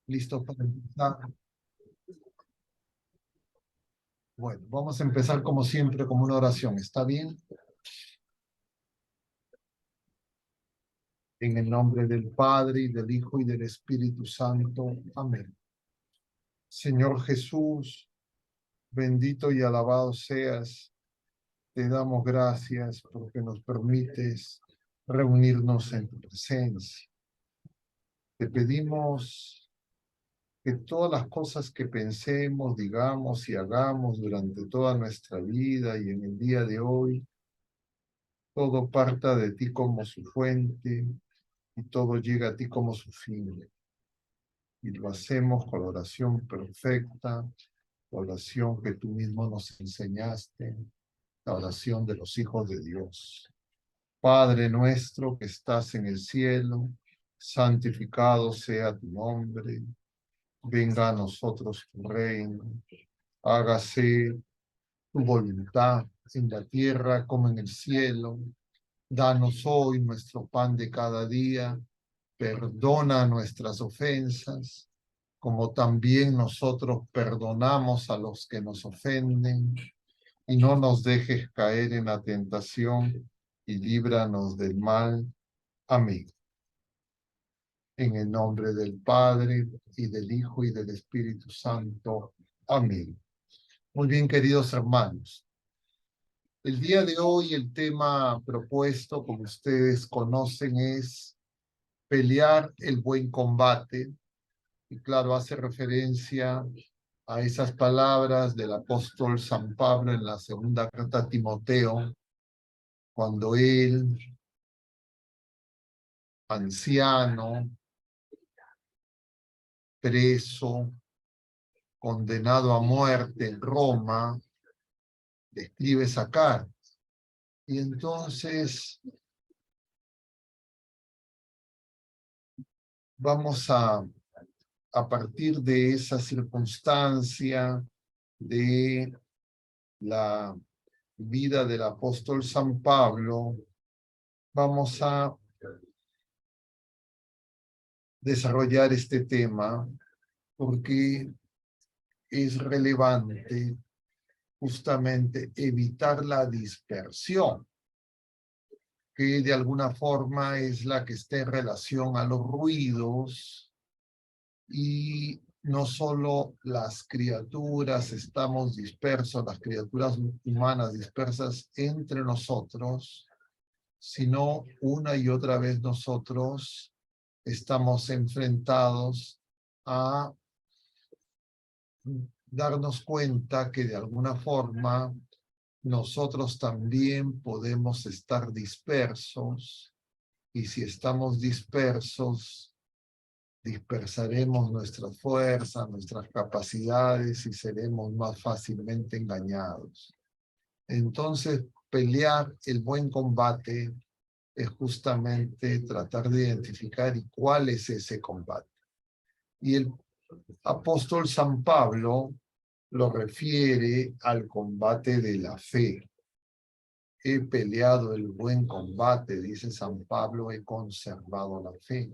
¿Listos para empezar? Bueno, vamos a empezar como siempre con una oración. ¿Está bien? En el nombre del Padre, y del Hijo, y del Espíritu Santo. Amén. Señor Jesús, bendito y alabado seas. Te damos gracias porque nos permites reunirnos en tu presencia. Te pedimos que todas las cosas que pensemos, digamos y hagamos durante toda nuestra vida y en el día de hoy, todo parta de ti como su fuente y todo llega a ti como su fin. Y lo hacemos con la oración perfecta, la oración que tú mismo nos enseñaste, la oración de los hijos de Dios. Padre nuestro que estás en el cielo, santificado sea tu nombre, venga a nosotros tu reino, hágase tu voluntad en la tierra como en el cielo. Danos hoy nuestro pan de cada día, perdona nuestras ofensas, como también nosotros perdonamos a los que nos ofenden, y no nos dejes caer en la tentación, y líbranos del mal. Amén. En el nombre del Padre, y del Hijo, y del Espíritu Santo. Amén. Muy bien, queridos hermanos. El día de hoy el tema propuesto, como ustedes conocen, es pelear el buen combate. Y claro, hace referencia a esas palabras del apóstol San Pablo en la segunda carta a Timoteo, cuando él, anciano, preso, condenado a muerte en Roma, describe esa carta. Y entonces vamos a partir de esa circunstancia de la vida del apóstol San Pablo, vamos a desarrollar este tema porque es relevante justamente evitar la dispersión, que de alguna forma es la que está en relación a los ruidos, y no solo las criaturas estamos dispersos, las criaturas humanas dispersas entre nosotros, sino una y otra vez nosotros estamos enfrentados a darnos cuenta que de alguna forma nosotros también podemos estar dispersos, y si estamos dispersos, dispersaremos nuestra fuerza, nuestras capacidades, y seremos más fácilmente engañados. Entonces, pelear el buen combate es justamente tratar de identificar y cuál es ese combate. Y el apóstol San Pablo lo refiere al combate de la fe. He peleado el buen combate, dice San Pablo, he conservado la fe.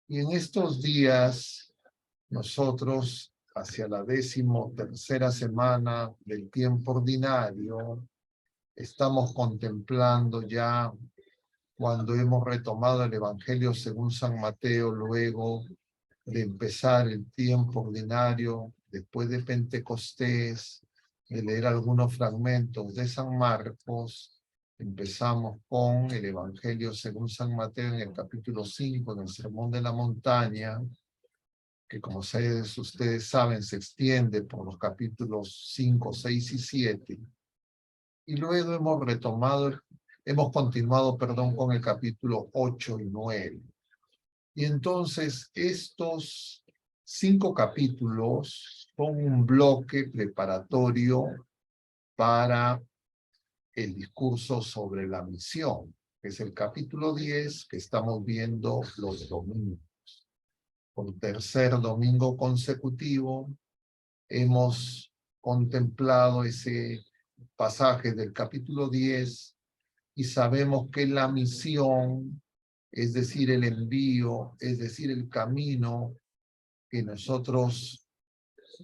Y en estos días, nosotros, hacia la 13ª semana del tiempo ordinario, estamos contemplando ya cuando hemos retomado el Evangelio según San Mateo, luego de empezar el tiempo ordinario, después de Pentecostés, de leer algunos fragmentos de San Marcos. Empezamos con el Evangelio según San Mateo en el capítulo 5, en el Sermón de la Montaña, que como ustedes saben, se extiende por los capítulos 5, 6 y 7. Y luego hemos continuado, con el capítulo 8 y 9. Y entonces estos 5 capítulos son un bloque preparatorio para el discurso sobre la misión, que es el capítulo 10 que estamos viendo los domingos. Por tercer domingo consecutivo hemos contemplado ese pasaje del capítulo 10 y sabemos que la misión, es decir, el envío, es decir, el camino, que nosotros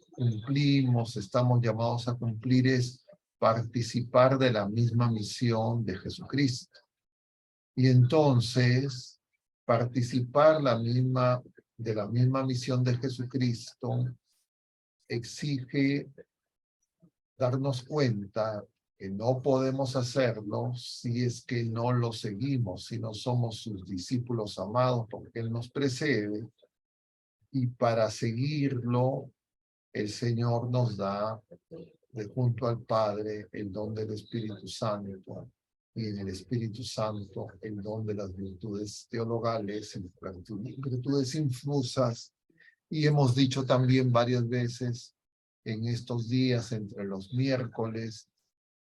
cumplimos, estamos llamados a cumplir es participar de la misma misión de Jesucristo. Y entonces, participar de la misma misión de Jesucristo exige darnos cuenta que no podemos hacerlo si es que no lo seguimos, si no somos sus discípulos amados, porque Él nos precede. Y para seguirlo, el Señor nos da de junto al Padre el don del Espíritu Santo, y en el Espíritu Santo el don de las virtudes teologales, virtudes infusas. Y hemos dicho también varias veces en estos días, entre los miércoles,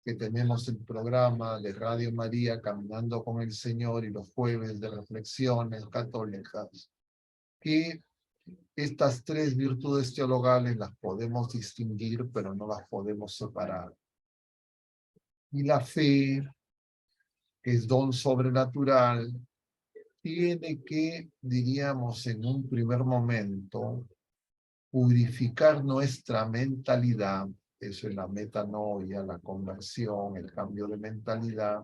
que tenemos el programa de Radio María Caminando con el Señor y los jueves de reflexiones católicas, que estas tres virtudes teologales las podemos distinguir, pero no las podemos separar. Y la fe, que es don sobrenatural, tiene que, diríamos en un primer momento, purificar nuestra mentalidad. Eso es la metanoia, la conversión, el cambio de mentalidad,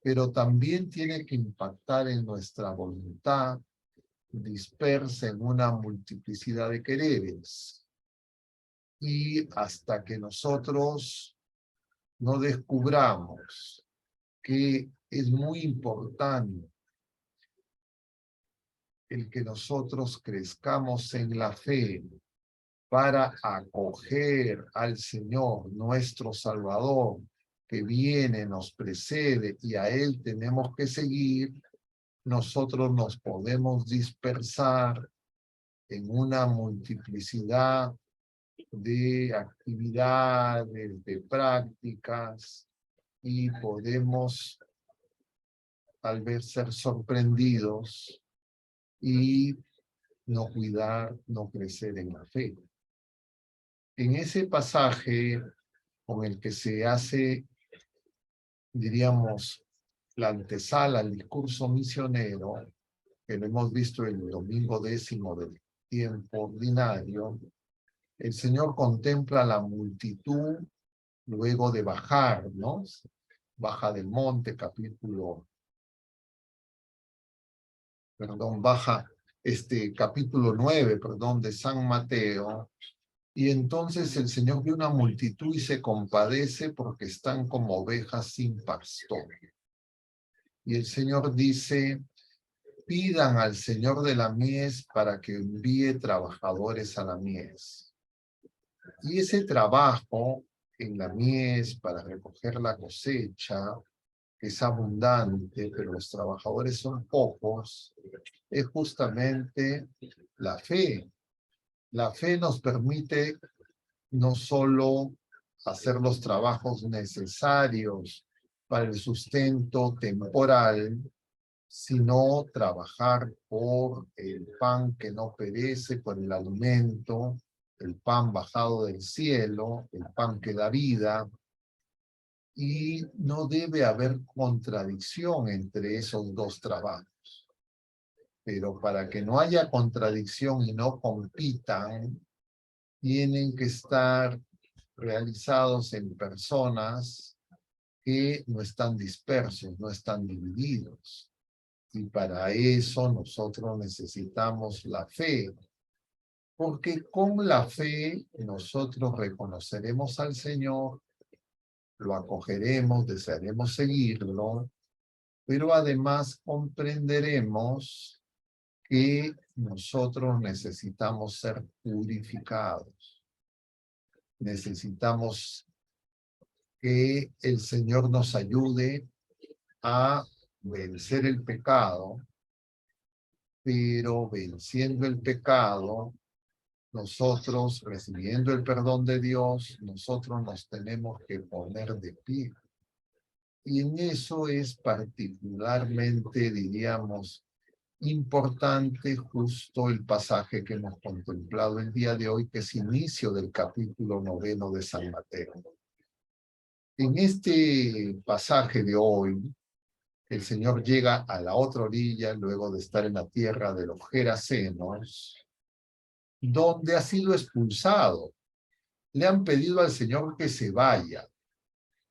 pero también tiene que impactar en nuestra voluntad, dispersa en una multiplicidad de quereres. Y hasta que nosotros no descubramos que es muy importante el que nosotros crezcamos en la fe para acoger al Señor, nuestro Salvador, que viene, nos precede y a Él tenemos que seguir, nosotros nos podemos dispersar en una multiplicidad de actividades, de prácticas, y podemos tal vez ser sorprendidos y no cuidar, no crecer en la fe. En ese pasaje con el que se hace, diríamos, la antesala al discurso misionero, que lo hemos visto el domingo 10º del tiempo ordinario, el Señor contempla la multitud luego de bajar, ¿no? Baja del monte, capítulo 9, de San Mateo. Y entonces el Señor ve una multitud y se compadece porque están como ovejas sin pastor. Y el Señor dice, pidan al Señor de la mies para que envíe trabajadores a la mies. Y ese trabajo en la mies para recoger la cosecha, que es abundante, pero los trabajadores son pocos, es justamente la fe. La fe nos permite no solo hacer los trabajos necesarios para el sustento temporal, sino trabajar por el pan que no perece, por el alimento, el pan bajado del cielo, el pan que da vida, y no debe haber contradicción entre esos dos trabajos. Pero para que no haya contradicción y no compitan, tienen que estar realizados en personas que no están dispersos, no están divididos. Y para eso nosotros necesitamos la fe, porque con la fe nosotros reconoceremos al Señor, lo acogeremos, desearemos seguirlo, pero además comprenderemos que nosotros necesitamos ser purificados. Necesitamos que el Señor nos ayude a vencer el pecado, pero venciendo el pecado, nosotros, recibiendo el perdón de Dios, nosotros nos tenemos que poner de pie. Y en eso es particularmente, diríamos, importante justo el pasaje que hemos contemplado el día de hoy, que es inicio del capítulo 9 de San Mateo. En este pasaje de hoy, el Señor llega a la otra orilla luego de estar en la tierra de los Gerasenos donde ha sido expulsado. Le han pedido al Señor que se vaya,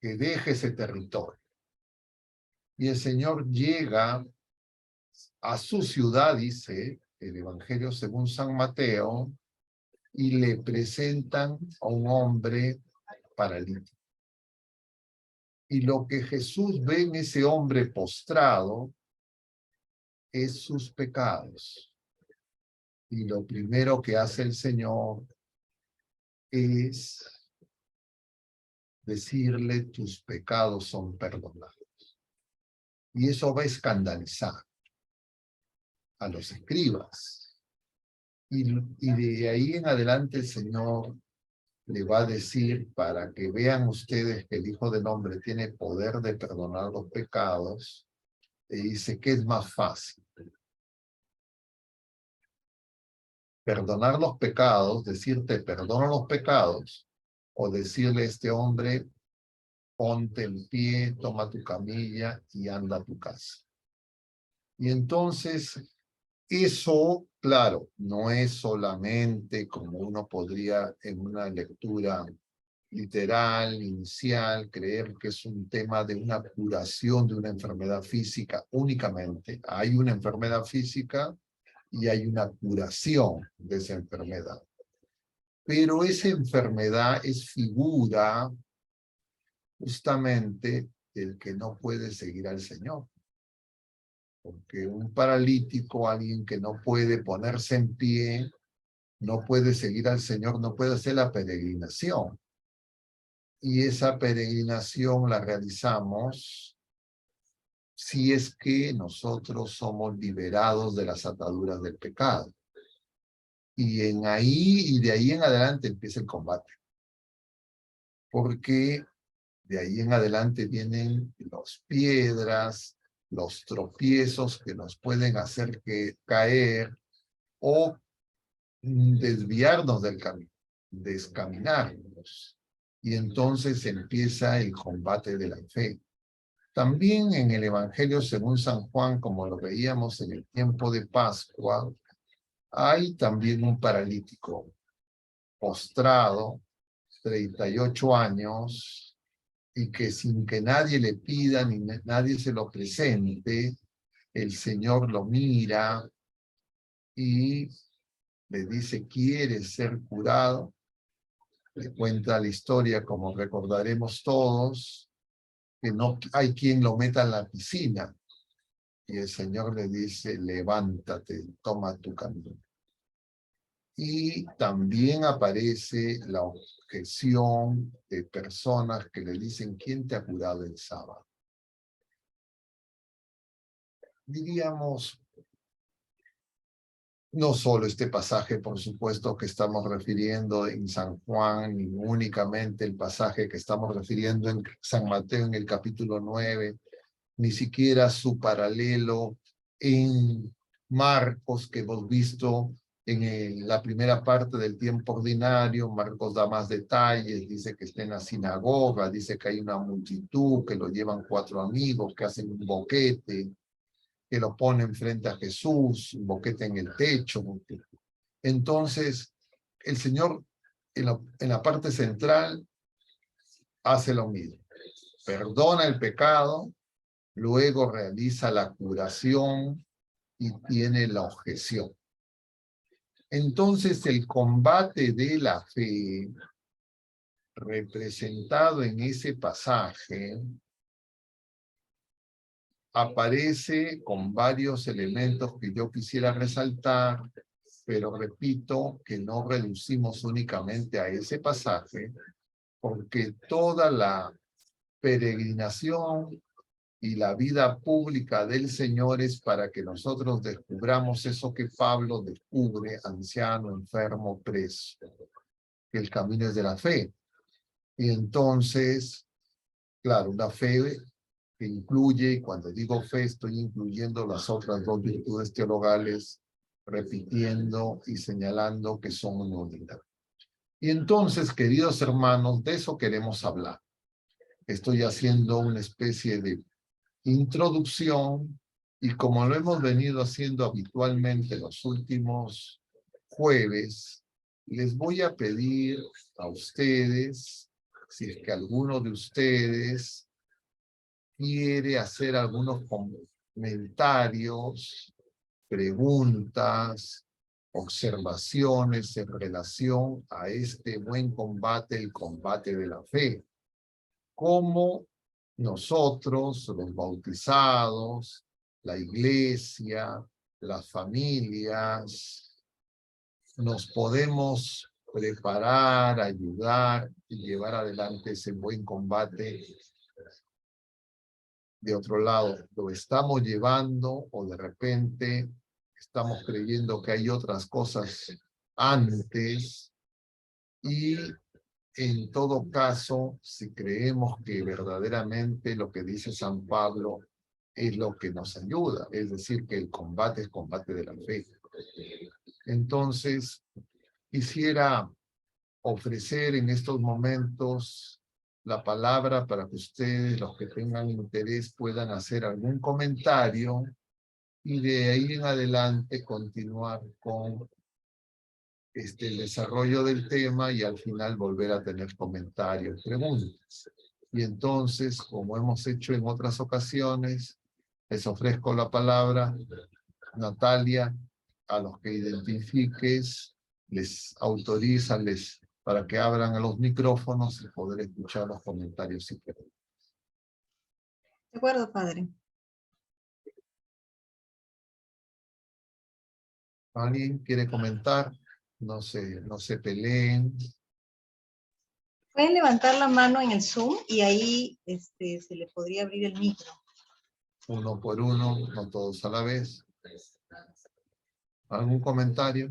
que deje ese territorio. Y el Señor llega a su ciudad, dice el Evangelio según San Mateo, y le presentan a un hombre paralítico. Y lo que Jesús ve en ese hombre postrado es sus pecados. Y lo primero que hace el Señor es decirle: tus pecados son perdonados. Y eso va a escandalizar a los escribas. Y de ahí en adelante el Señor le va a decir, para que vean ustedes que el Hijo del Hombre tiene poder de perdonar los pecados, le dice que es más fácil perdonar los pecados, decirte perdono los pecados, o decirle a este hombre: ponte en pie, toma tu camilla y anda a tu casa. Y entonces, eso, claro, no es solamente como uno podría en una lectura literal, inicial, creer que es un tema de una curación de una enfermedad física únicamente. Hay una enfermedad física y hay una curación de esa enfermedad. Pero esa enfermedad es figura justamente del que no puede seguir al Señor. Porque un paralítico, alguien que no puede ponerse en pie, no puede seguir al Señor, no puede hacer la peregrinación. Y esa peregrinación la realizamos si es que nosotros somos liberados de las ataduras del pecado. Y de ahí en adelante empieza el combate. Porque de ahí en adelante vienen las piedras, los tropiezos que nos pueden hacer caer o desviarnos del camino, descaminarnos. Y entonces empieza el combate de la fe. También en el Evangelio según San Juan, como lo veíamos en el tiempo de Pascua, hay también un paralítico postrado, 38 años, y que sin que nadie le pida ni nadie se lo presente, el Señor lo mira y le dice: ¿quieres ser curado? Le cuenta la historia, como recordaremos todos, que no hay quien lo meta en la piscina. Y el Señor le dice: levántate, toma tu camino. Y también aparece la objeción de personas que le dicen: ¿quién te ha curado el sábado? Diríamos, no solo este pasaje, por supuesto, que estamos refiriendo en San Juan, ni únicamente el pasaje que estamos refiriendo en San Mateo en el capítulo 9, ni siquiera su paralelo en Marcos, que hemos visto en la primera parte del tiempo ordinario. Marcos da más detalles, dice que está en la sinagoga, dice que hay una multitud, que lo llevan 4 amigos, que hacen un boquete, que lo ponen frente a Jesús, un boquete en el techo. Entonces, el Señor en la parte central hace lo mismo. Perdona el pecado, luego realiza la curación y tiene la objeción. Entonces, el combate de la fe, representado en ese pasaje, aparece con varios elementos que yo quisiera resaltar, pero repito que no reducimos únicamente a ese pasaje, porque toda la peregrinación y la vida pública del Señor es para que nosotros descubramos eso que Pablo descubre, anciano, enfermo, preso, que el camino es de la fe. Y entonces, claro, una fe que incluye, y cuando digo fe estoy incluyendo las otras 2 virtudes teologales, repitiendo y señalando que son una unidad. Y entonces, queridos hermanos, de eso queremos hablar. Estoy haciendo una especie de introducción, y como lo hemos venido haciendo habitualmente los últimos jueves, Les voy a pedir a ustedes, si es que alguno de ustedes quiere hacer algunos comentarios, preguntas, observaciones en relación a este buen combate, el combate de la fe. Cómo nosotros, los bautizados, la iglesia, las familias, nos podemos preparar, ayudar y llevar adelante ese buen combate. De otro lado, lo estamos llevando o de repente estamos creyendo que hay otras cosas antes, y en todo caso, si creemos que verdaderamente lo que dice San Pablo es lo que nos ayuda, es decir, que el combate es combate de la fe. Entonces, quisiera ofrecer en estos momentos la palabra para que ustedes, los que tengan interés, puedan hacer algún comentario y de ahí en adelante continuar con el desarrollo del tema y al final volver a tener comentarios, preguntas. Y entonces, como hemos hecho en otras ocasiones, les ofrezco la palabra, Natalia, a los que identifiques, les autorizan, para que abran a los micrófonos y poder escuchar los comentarios si quieren. De acuerdo, padre. ¿Alguien quiere comentar? No se peleen. Pueden levantar la mano en el Zoom y ahí se le podría abrir el micro. Uno por uno, no todos a la vez. ¿Algún comentario?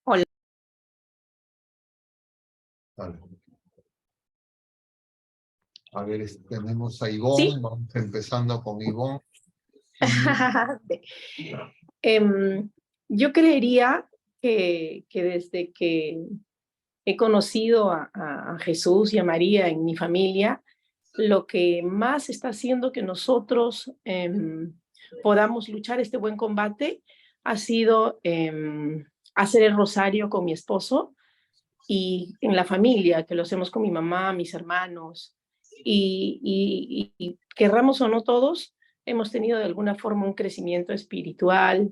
Hola. Vale. A ver, tenemos a Ivonne, ¿Sí? vamos empezando con Ivonne. Yo creería que desde que he conocido a Jesús y a María en mi familia, lo que más está haciendo que nosotros podamos luchar este buen combate ha sido hacer el rosario con mi esposo y en la familia, que lo hacemos con mi mamá, mis hermanos, y querramos o no todos, hemos tenido de alguna forma un crecimiento espiritual,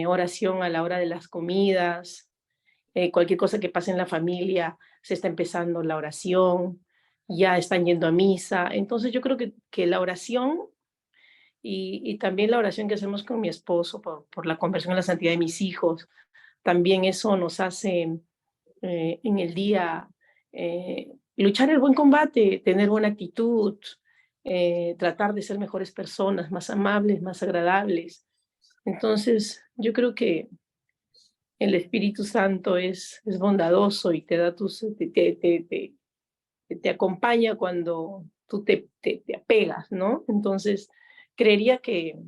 oración a la hora de las comidas, cualquier cosa que pase en la familia, se está empezando la oración, ya están yendo a misa. Entonces yo creo que la oración y también la oración que hacemos con mi esposo por la conversión a la santidad de mis hijos, también eso nos hace en el día luchar el buen combate, tener buena actitud, tratar de ser mejores personas, más amables, más agradables. Entonces, yo creo que el Espíritu Santo es bondadoso y te da te acompaña cuando tú te apegas, ¿no? Entonces, creería que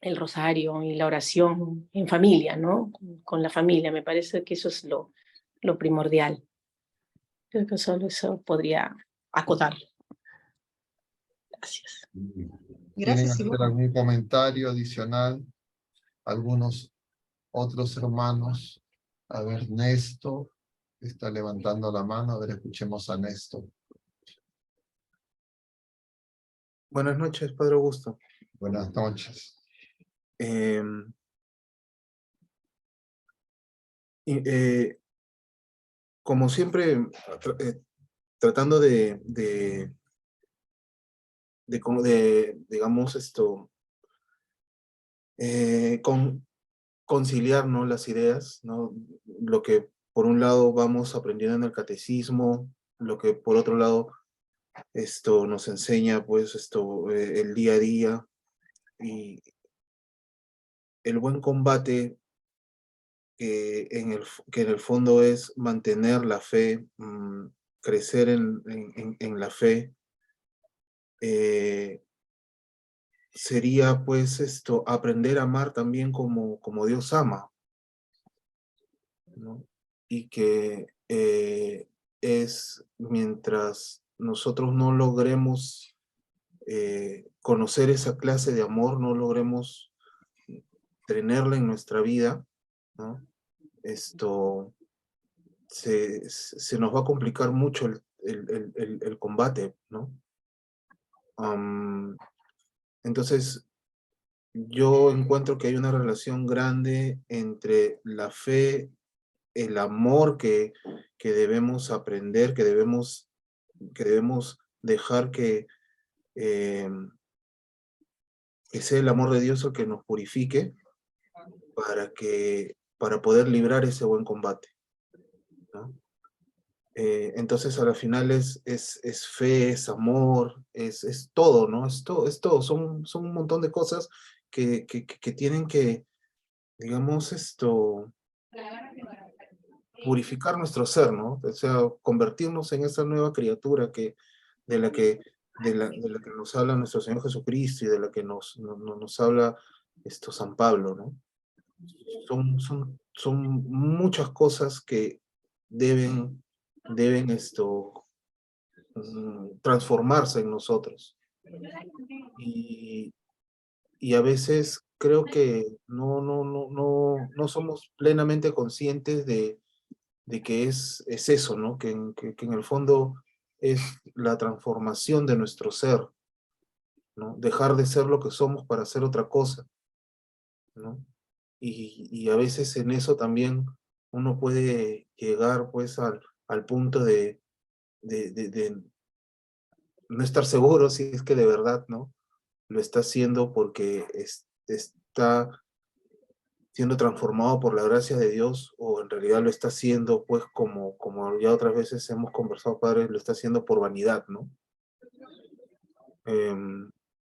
el rosario y la oración en familia, ¿no? Con la familia, me parece que eso es lo primordial. Creo que solo eso podría acotar. Gracias. ¿Quieren Gracias, hacer Ivonne. algún comentario adicional? Algunos otros hermanos. A ver, Néstor está levantando la mano. A ver, escuchemos a Néstor. Buenas noches, Padre Augusto. Buenas noches. Como siempre, tratando digamos, conciliar, ¿no?, las ideas, ¿no? Lo que por un lado vamos aprendiendo en el catecismo, lo que por otro lado nos enseña, pues, el día a día, y el buen combate que en el fondo es mantener la fe, crecer en la fe, sería pues aprender a amar también como Dios ama, ¿no? Y que es mientras nosotros no logremos conocer esa clase de amor, no logremos tenerla en nuestra vida, ¿no? Se nos va a complicar mucho el combate, ¿no? Entonces, yo encuentro que hay una relación grande entre la fe, el amor que debemos aprender, que debemos dejar que sea el amor de Dios el que nos purifique para poder librar ese buen combate, ¿no? Entonces, a la final es fe, es amor, es todo, ¿no? Es todo. Son un montón de cosas que tienen que, digamos, purificar nuestro ser, ¿no? O sea, convertirnos en esa nueva criatura de la que nos habla nuestro Señor Jesucristo y de la que nos habla San Pablo, ¿no? Son muchas cosas que deben transformarse en nosotros. Y a veces creo que no somos plenamente conscientes de que es eso, ¿no? Que en el fondo es la transformación de nuestro ser, ¿no? Dejar de ser lo que somos para ser otra cosa, ¿no? Y a veces en eso también uno puede llegar pues al punto de no estar seguro si es que de verdad, ¿no? Lo está haciendo porque está siendo transformado por la gracia de Dios, o en realidad lo está haciendo, pues, como ya otras veces hemos conversado, padre, lo está haciendo por vanidad, ¿no?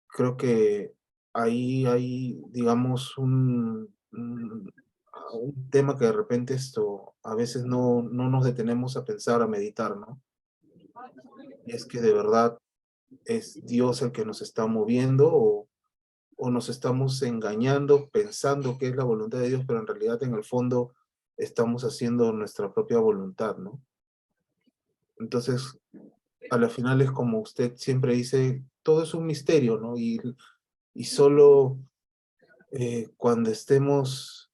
Creo que ahí hay, digamos, un tema que de repente a veces no nos detenemos a pensar, a meditar, ¿no? Y es que de verdad es Dios el que nos está moviendo, o nos estamos engañando pensando que es la voluntad de Dios, pero en realidad en el fondo estamos haciendo nuestra propia voluntad, ¿no? Entonces, a la final es como usted siempre dice, todo es un misterio, ¿no? Y solo cuando estemos,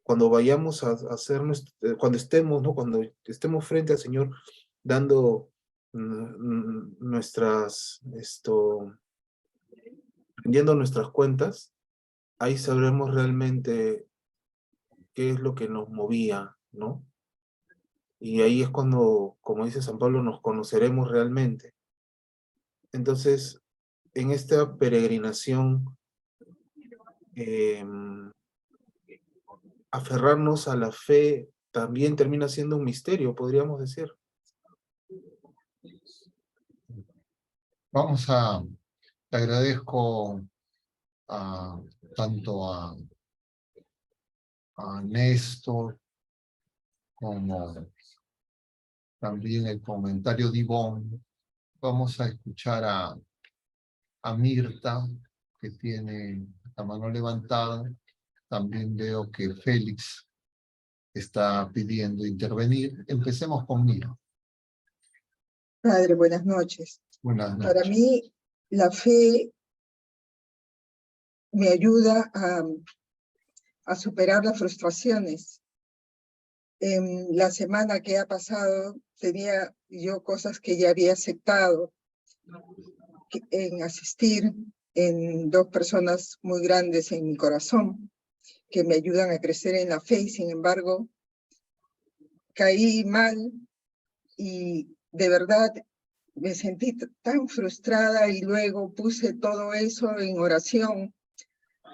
cuando vayamos a hacer, cuando estemos, ¿no? Cuando estemos frente al Señor dando rindiendo nuestras cuentas, ahí sabremos realmente qué es lo que nos movía, ¿no? Y ahí es cuando, como dice San Pablo, nos conoceremos realmente. Entonces, en esta peregrinación, aferrarnos a la fe también termina siendo un misterio, podríamos decir. Te agradezco tanto a Néstor como también el comentario de Ivonne. Vamos a escuchar a Mirta, que tiene la mano levantada. También veo que Félix está pidiendo intervenir. Empecemos con Mirta. Padre, buenas noches. Buenas noches. Para mí, la fe me ayuda a superar las frustraciones. En la semana que ha pasado, tenía yo cosas que ya había aceptado en asistir en dos personas muy grandes en mi corazón, que me ayudan a crecer en la fe, y sin embargo, caí mal y de verdad me sentí tan frustrada, y luego puse todo eso en oración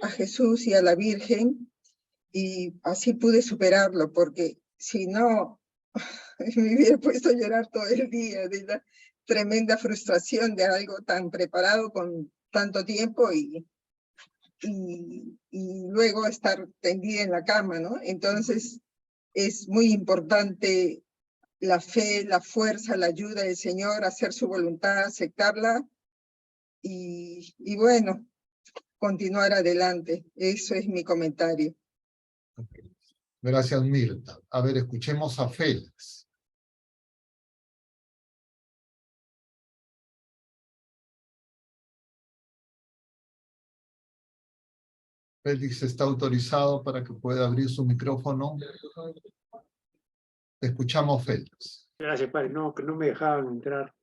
a Jesús y a la Virgen, y así pude superarlo, porque si no, me hubiera puesto a llorar todo el día de la tremenda frustración de algo tan preparado con tanto tiempo, y luego estar tendida en la cama, ¿no? Entonces es muy importante la fe, la fuerza, la ayuda del Señor, hacer su voluntad, aceptarla y bueno, continuar adelante. Eso es mi comentario. Gracias, Mirta. A ver, escuchemos a Félix. Félix está autorizado para que pueda abrir su micrófono. Te escuchamos, Félix. Gracias, padre. No, que no me dejaban entrar.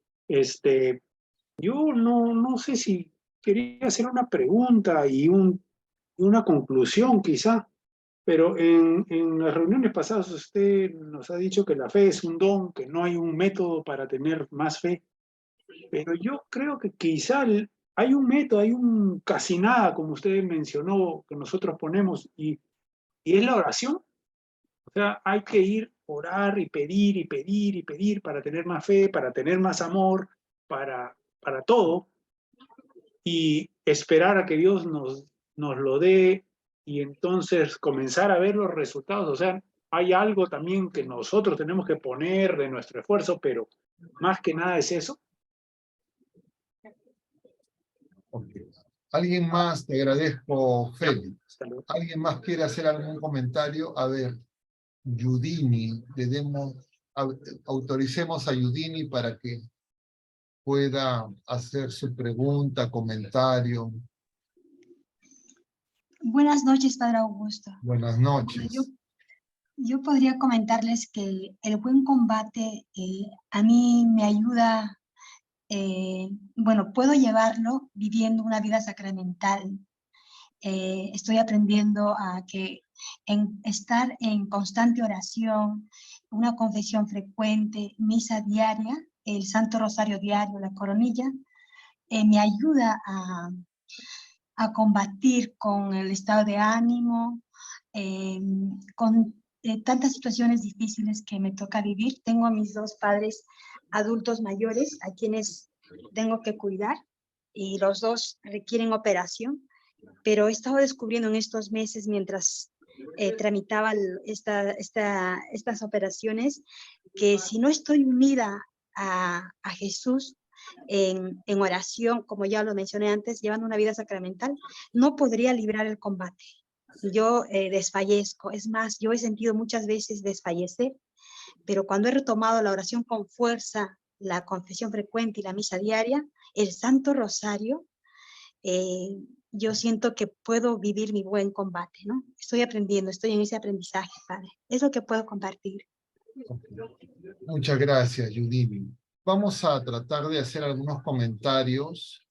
Yo no sé si quería hacer una pregunta y una conclusión quizá, pero en las reuniones pasadas usted nos ha dicho que la fe es un don, que no hay un método para tener más fe, pero yo creo que quizá hay un método, hay un casi nada, como usted mencionó, que nosotros ponemos, y es la oración. O sea, hay que ir, orar y pedir y pedir y pedir para tener más fe, para tener más amor, para todo, y esperar a que Dios nos lo dé y entonces comenzar a ver los resultados. O sea, hay algo también que nosotros tenemos que poner de nuestro esfuerzo, pero más que nada es eso. Okay. ¿Alguien más? Te agradezco, Félix. Hasta luego. ¿Alguien más quiere hacer algún comentario? A ver, Yudini, autoricemos a Yudini para que pueda hacer su pregunta, comentario. Buenas noches, Padre Augusto. Buenas noches. Yo podría comentarles que el buen combate a mí me ayuda, bueno, puedo llevarlo viviendo una vida sacramental. Estoy aprendiendo a estar en constante oración, una confesión frecuente, misa diaria, el Santo Rosario diario, la coronilla, me ayuda a combatir con el estado de ánimo, con tantas situaciones difíciles que me toca vivir. Tengo a mis dos padres adultos mayores a quienes tengo que cuidar y los dos requieren operación, pero he estado descubriendo en estos meses mientras tramitaba estas operaciones que si no estoy unida a Jesús, en oración, como ya lo mencioné antes, llevando una vida sacramental, no podría librar el combate. Yo desfallezco. Es más, yo he sentido muchas veces desfallecer, pero cuando he retomado la oración con fuerza, la confesión frecuente y la misa diaria, el Santo Rosario, yo siento que puedo vivir mi buen combate, ¿no? Estoy aprendiendo, estoy en ese aprendizaje, Padre. Es lo que puedo compartir. Muchas gracias, Yudini. Vamos a tratar de hacer algunos comentarios.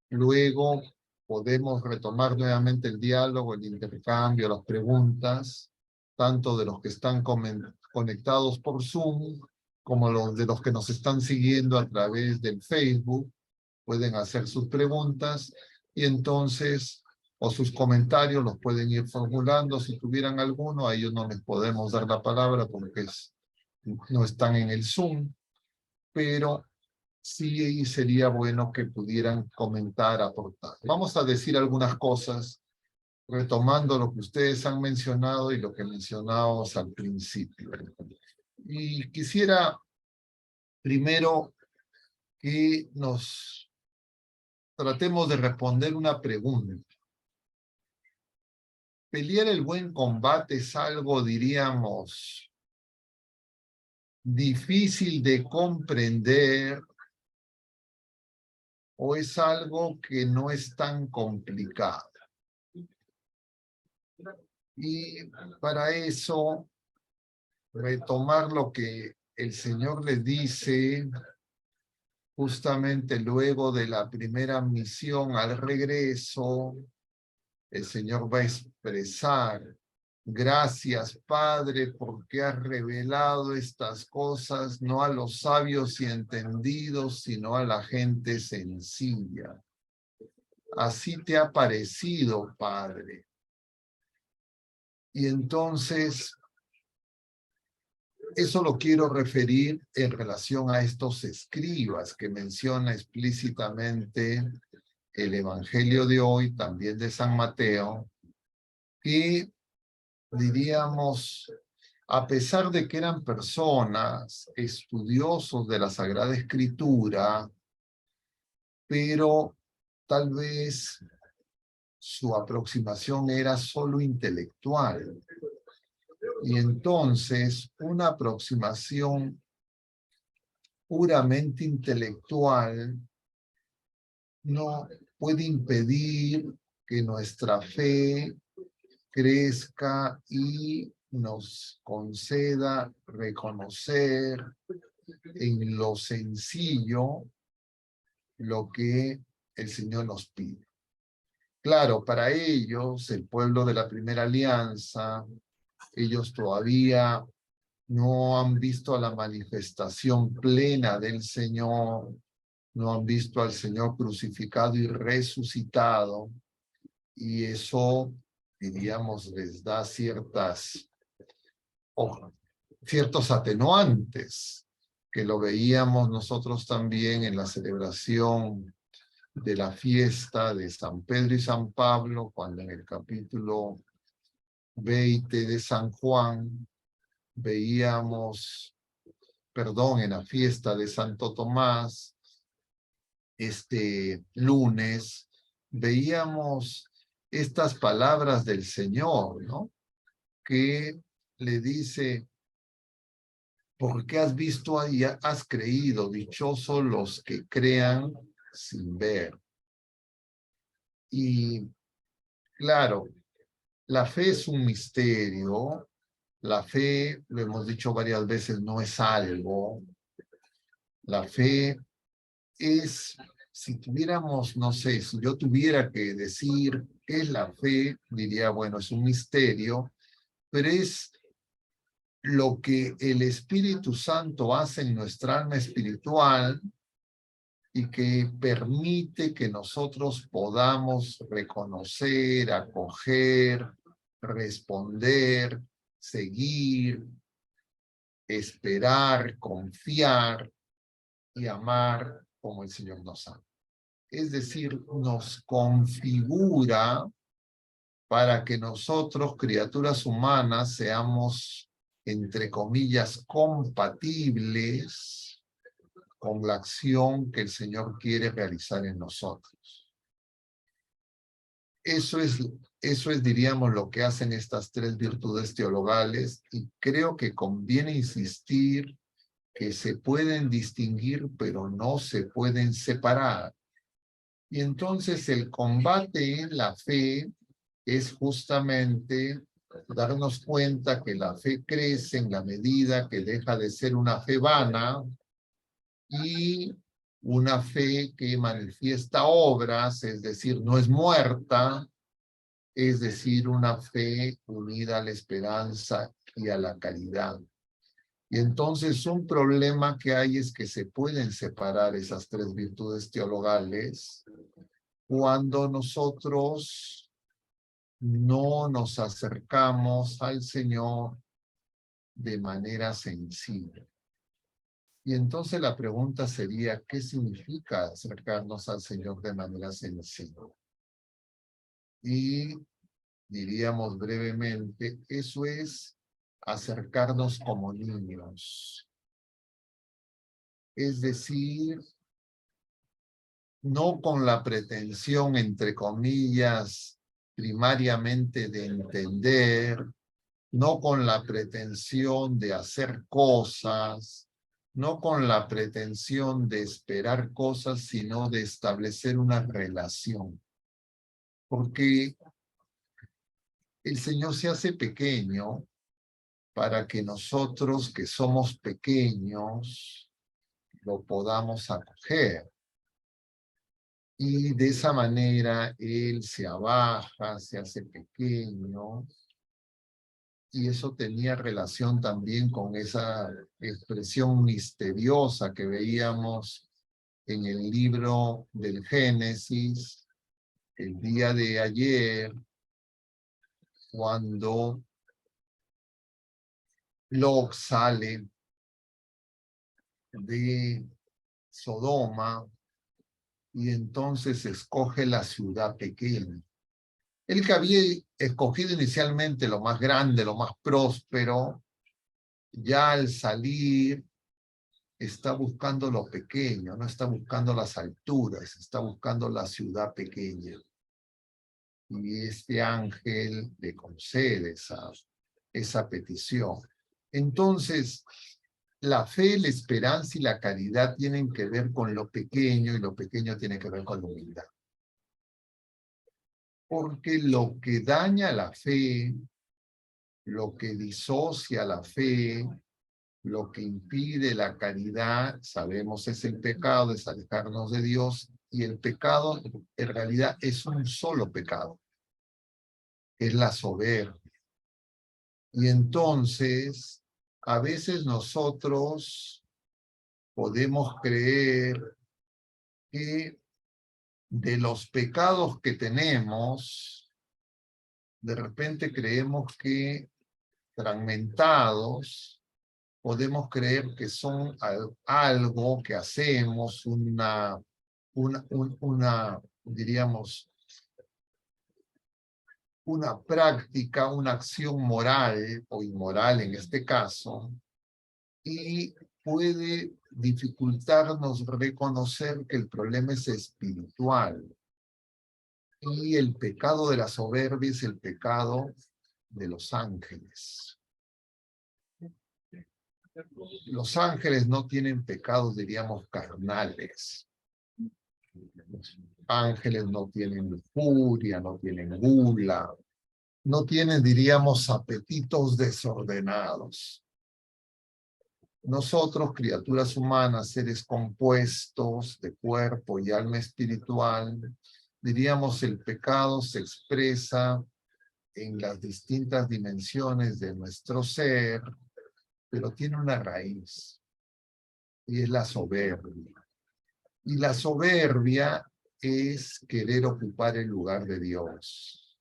Luego podemos retomar nuevamente el diálogo, el intercambio, las preguntas, tanto de los que están conectados por Zoom, como de los que nos están siguiendo a través del Facebook. Pueden hacer sus preguntas y entonces, o sus comentarios, los pueden ir formulando. Si tuvieran alguno, a ellos no les podemos dar la palabra porque no están en el Zoom, pero sí sería bueno que pudieran comentar, aportar. Vamos a decir algunas cosas, retomando lo que ustedes han mencionado y lo que mencionábamos al principio. Y quisiera primero que nos tratemos de responder una pregunta. Pelear el buen combate es algo, diríamos, difícil de comprender, o es algo que no es tan complicado. Y para eso, retomar lo que el Señor le dice justamente luego de la primera misión al regreso, el Señor va a expresar: gracias, Padre, porque has revelado estas cosas no a los sabios y entendidos, sino a la gente sencilla. Así te ha parecido, Padre. Y entonces, eso lo quiero referir en relación a estos escribas que menciona explícitamente el Evangelio de hoy, también de San Mateo, que diríamos, a pesar de que eran personas estudiosos de la Sagrada Escritura, pero tal vez su aproximación era solo intelectual. Y entonces una aproximación puramente intelectual no puede impedir que nuestra fe crezca y nos conceda reconocer en lo sencillo lo que el Señor nos pide. Claro, para ellos, el pueblo de la primera alianza, ellos todavía no han visto la manifestación plena del Señor, no han visto al Señor crucificado y resucitado, y eso, diríamos, les da ciertos atenuantes, que lo veíamos nosotros también en la celebración de la fiesta de San Pedro y San Pablo, cuando en el capítulo 20 de San Juan veíamos, en la fiesta de Santo Tomás, este lunes, veíamos estas palabras del Señor, ¿no? Que le dice, porque has visto y has creído, dichosos los que crean sin ver. Y claro, la fe es un misterio. La fe, lo hemos dicho varias veces, no es algo. La fe es, si tuviéramos, no sé, si yo tuviera que decir qué es la fe, diría, bueno, es un misterio, pero es lo que el Espíritu Santo hace en nuestra alma espiritual y que permite que nosotros podamos reconocer, acoger, responder, seguir, esperar, confiar y amar como el Señor nos ama. Es decir, nos configura para que nosotros, criaturas humanas, seamos, entre comillas, compatibles con la acción que el Señor quiere realizar en nosotros. Eso es, diríamos, lo que hacen estas tres virtudes teologales, y creo que conviene insistir que se pueden distinguir, pero no se pueden separar. Y entonces el combate en la fe es justamente darnos cuenta que la fe crece en la medida que deja de ser una fe vana y una fe que manifiesta obras, es decir, no es muerta, es decir, una fe unida a la esperanza y a la caridad. Y entonces un problema que hay es que se pueden separar esas tres virtudes teologales cuando nosotros no nos acercamos al Señor de manera sencilla. Y entonces la pregunta sería, ¿qué significa acercarnos al Señor de manera sencilla? Y diríamos brevemente, eso es acercarnos como niños. Es decir, no con la pretensión, entre comillas, primariamente de entender, no con la pretensión de hacer cosas, no con la pretensión de esperar cosas, sino de establecer una relación. Porque el Señor se hace pequeño para que nosotros que somos pequeños lo podamos acoger. Y de esa manera Él se abaja, se hace pequeño. Y eso tenía relación también con esa expresión misteriosa que veíamos en el libro del Génesis, el día de ayer, cuando Lot sale de Sodoma y entonces escoge la ciudad pequeña. Él que había escogido inicialmente lo más grande, lo más próspero, ya al salir está buscando lo pequeño, no está buscando las alturas, está buscando la ciudad pequeña. Y este ángel le concede esa petición. Entonces, la fe, la esperanza y la caridad tienen que ver con lo pequeño y lo pequeño tiene que ver con la humildad. Porque lo que daña la fe, lo que disocia la fe, lo que impide la caridad, sabemos, es el pecado, es alejarnos de Dios, y el pecado en realidad es un solo pecado, es la soberbia. Y entonces, a veces nosotros podemos creer que de los pecados que tenemos, de repente creemos que fragmentados, podemos creer que son algo que hacemos, diríamos, una práctica, una acción moral o inmoral en este caso, y puede dificultarnos reconocer que el problema es espiritual. Y el pecado de la soberbia es el pecado de los ángeles. Los ángeles no tienen pecados, diríamos, carnales. Los ángeles no tienen lujuria, no tienen gula, no tienen, diríamos, apetitos desordenados. Nosotros, criaturas humanas, seres compuestos de cuerpo y alma espiritual, diríamos, el pecado se expresa en las distintas dimensiones de nuestro ser, pero tiene una raíz, y es la soberbia. Y la soberbia es querer ocupar el lugar de Dios.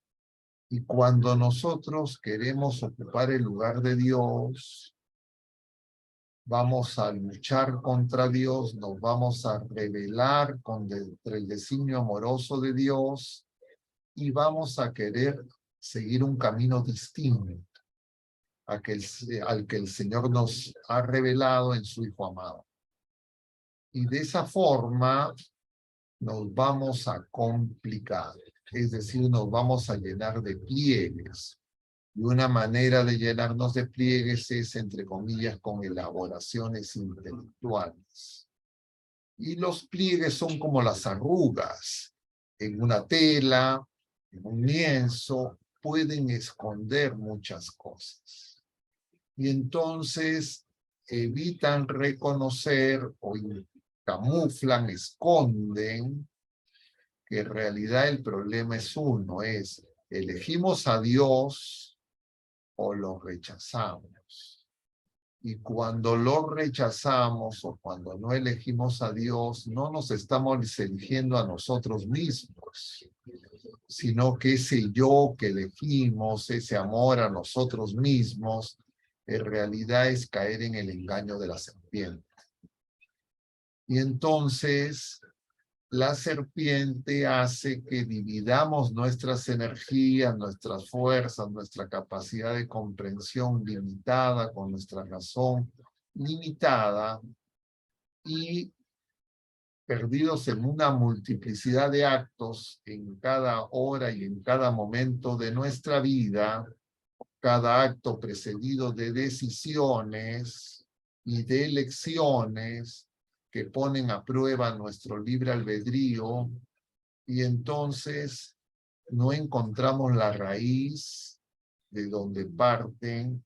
Y cuando nosotros queremos ocupar el lugar de Dios, vamos a luchar contra Dios, nos vamos a rebelar contra el designio amoroso de Dios y vamos a querer seguir un camino distinto al que el Señor nos ha revelado en su Hijo amado. Y de esa forma nos vamos a complicar, es decir, nos vamos a llenar de pliegues. Y una manera de llenarnos de pliegues es, entre comillas, con elaboraciones intelectuales. Y los pliegues son como las arrugas en una tela, en un lienzo, pueden esconder muchas cosas. Y entonces evitan reconocer o camuflan, esconden que en realidad el problema es uno, es elegimos a Dios o lo rechazamos. Y cuando lo rechazamos o cuando no elegimos a Dios, no nos estamos eligiendo a nosotros mismos, sino que ese yo que elegimos, ese amor a nosotros mismos, en realidad es caer en el engaño de la serpiente. Y entonces la serpiente hace que dividamos nuestras energías, nuestras fuerzas, nuestra capacidad de comprensión limitada, con nuestra razón limitada, y perdidos en una multiplicidad de actos en cada hora y en cada momento de nuestra vida, cada acto precedido de decisiones y de elecciones que ponen a prueba nuestro libre albedrío, y entonces no encontramos la raíz de donde parten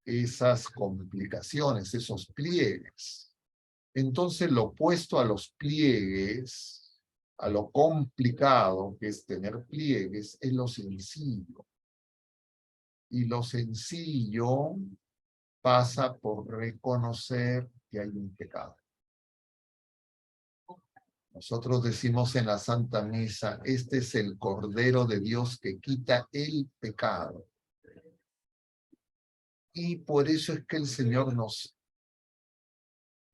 esas complicaciones, esos pliegues. Entonces lo opuesto a los pliegues, a lo complicado que es tener pliegues, es lo sencillo. Y lo sencillo pasa por reconocer que hay un pecado. Nosotros decimos en la Santa Misa, este es el Cordero de Dios que quita el pecado. Y por eso es que el Señor nos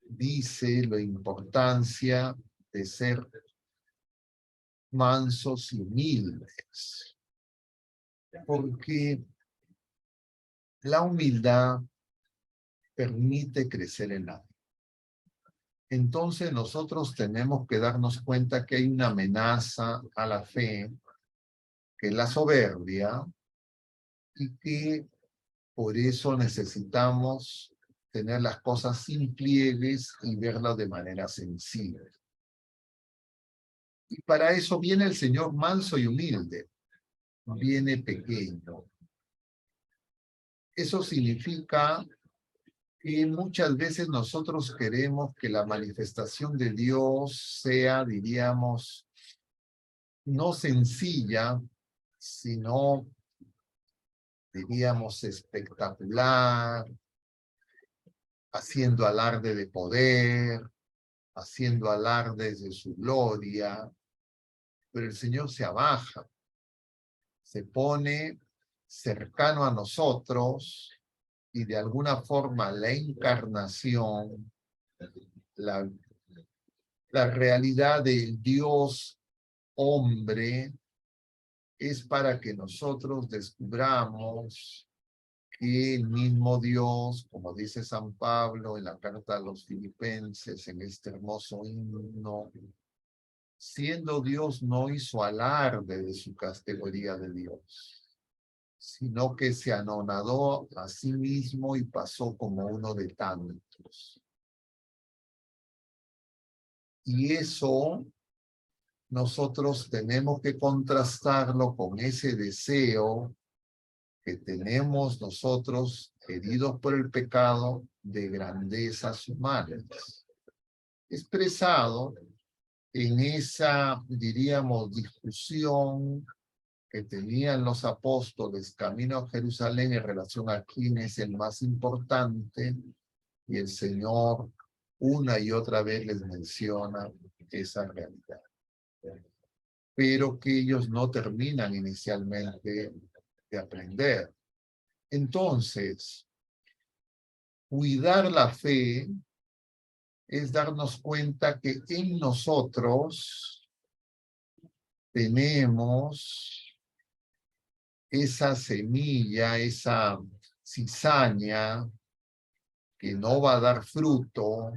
dice la importancia de ser mansos y humildes. Porque la humildad permite crecer en la fe. Entonces nosotros tenemos que darnos cuenta que hay una amenaza a la fe, que es la soberbia, y que Por eso necesitamos tener las cosas sin pliegues y verlas de manera sencilla. Y para eso viene el Señor manso y humilde, viene pequeño. Eso significa que muchas veces nosotros queremos que la manifestación de Dios sea, diríamos, no sencilla, sino, diríamos, espectacular, haciendo alarde de poder, haciendo alardes de su gloria, pero el Señor se abaja, se pone cercano a nosotros y de alguna forma la encarnación, la realidad del Dios hombre es para que nosotros descubramos que el mismo Dios, como dice San Pablo en la carta a los Filipenses, en este hermoso himno, siendo Dios no hizo alarde de su categoría de Dios, sino que se anonadó a sí mismo y pasó como uno de tantos. Y eso nosotros tenemos que contrastarlo con ese deseo que tenemos nosotros, heridos por el pecado, de grandezas humanas, expresado en esa, diríamos, discusión que tenían los apóstoles camino a Jerusalén en relación a quién es el más importante, y el Señor una y otra vez les menciona esa realidad. Pero que ellos no terminan inicialmente de aprender. Entonces, cuidar la fe es darnos cuenta que en nosotros tenemos esa semilla, esa cizaña que no va a dar fruto,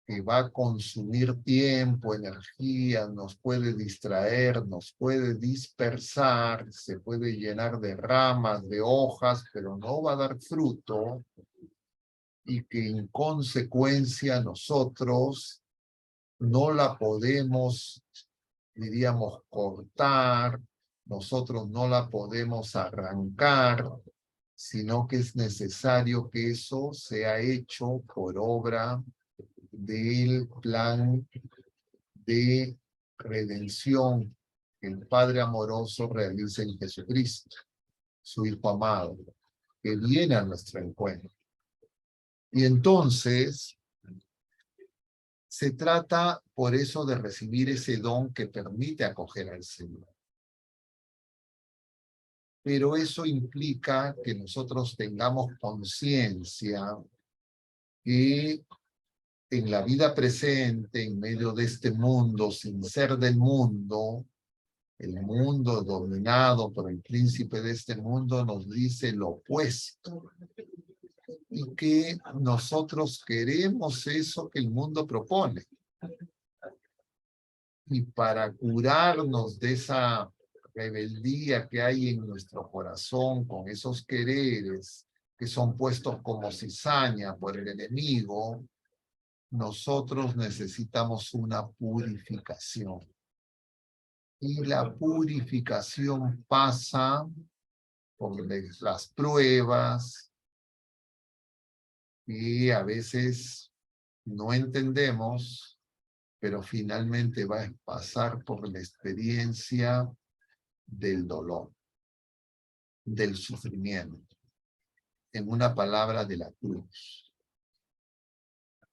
que va a consumir tiempo, energía, nos puede distraer, nos puede dispersar, se puede llenar de ramas, de hojas, pero no va a dar fruto, y que en consecuencia nosotros no la podemos, diríamos, cortar, nosotros no la podemos arrancar, sino que es necesario que eso sea hecho por obra del plan de redención que el Padre amoroso realiza en Jesucristo, su Hijo amado, que viene a nuestro encuentro. Y entonces, se trata por eso de recibir ese don que permite acoger al Señor. Pero eso implica que nosotros tengamos conciencia que en la vida presente, en medio de este mundo, sin ser del mundo, el mundo dominado por el príncipe de este mundo nos dice lo opuesto. Y que nosotros queremos eso que el mundo propone. Y para curarnos de esa rebeldía que hay en nuestro corazón con esos quereres que son puestos como cizaña por el enemigo, nosotros necesitamos una purificación. Y la purificación pasa por las pruebas que a veces no entendemos, pero finalmente va a pasar por la experiencia del dolor, del sufrimiento, en una palabra, de la cruz.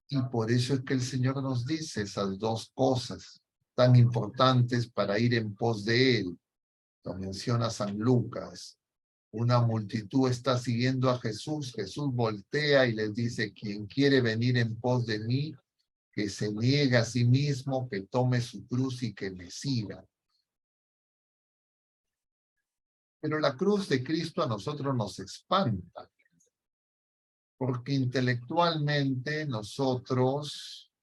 Y por eso es que el Señor nos dice esas dos cosas tan importantes para ir en pos de Él. Lo menciona San Lucas. Una multitud está siguiendo a Jesús. Jesús voltea y les dice: quien quiere venir en pos de mí, que se niegue a sí mismo, que tome su cruz y que me siga. Pero la cruz de Cristo a nosotros nos espanta, porque intelectualmente nosotros,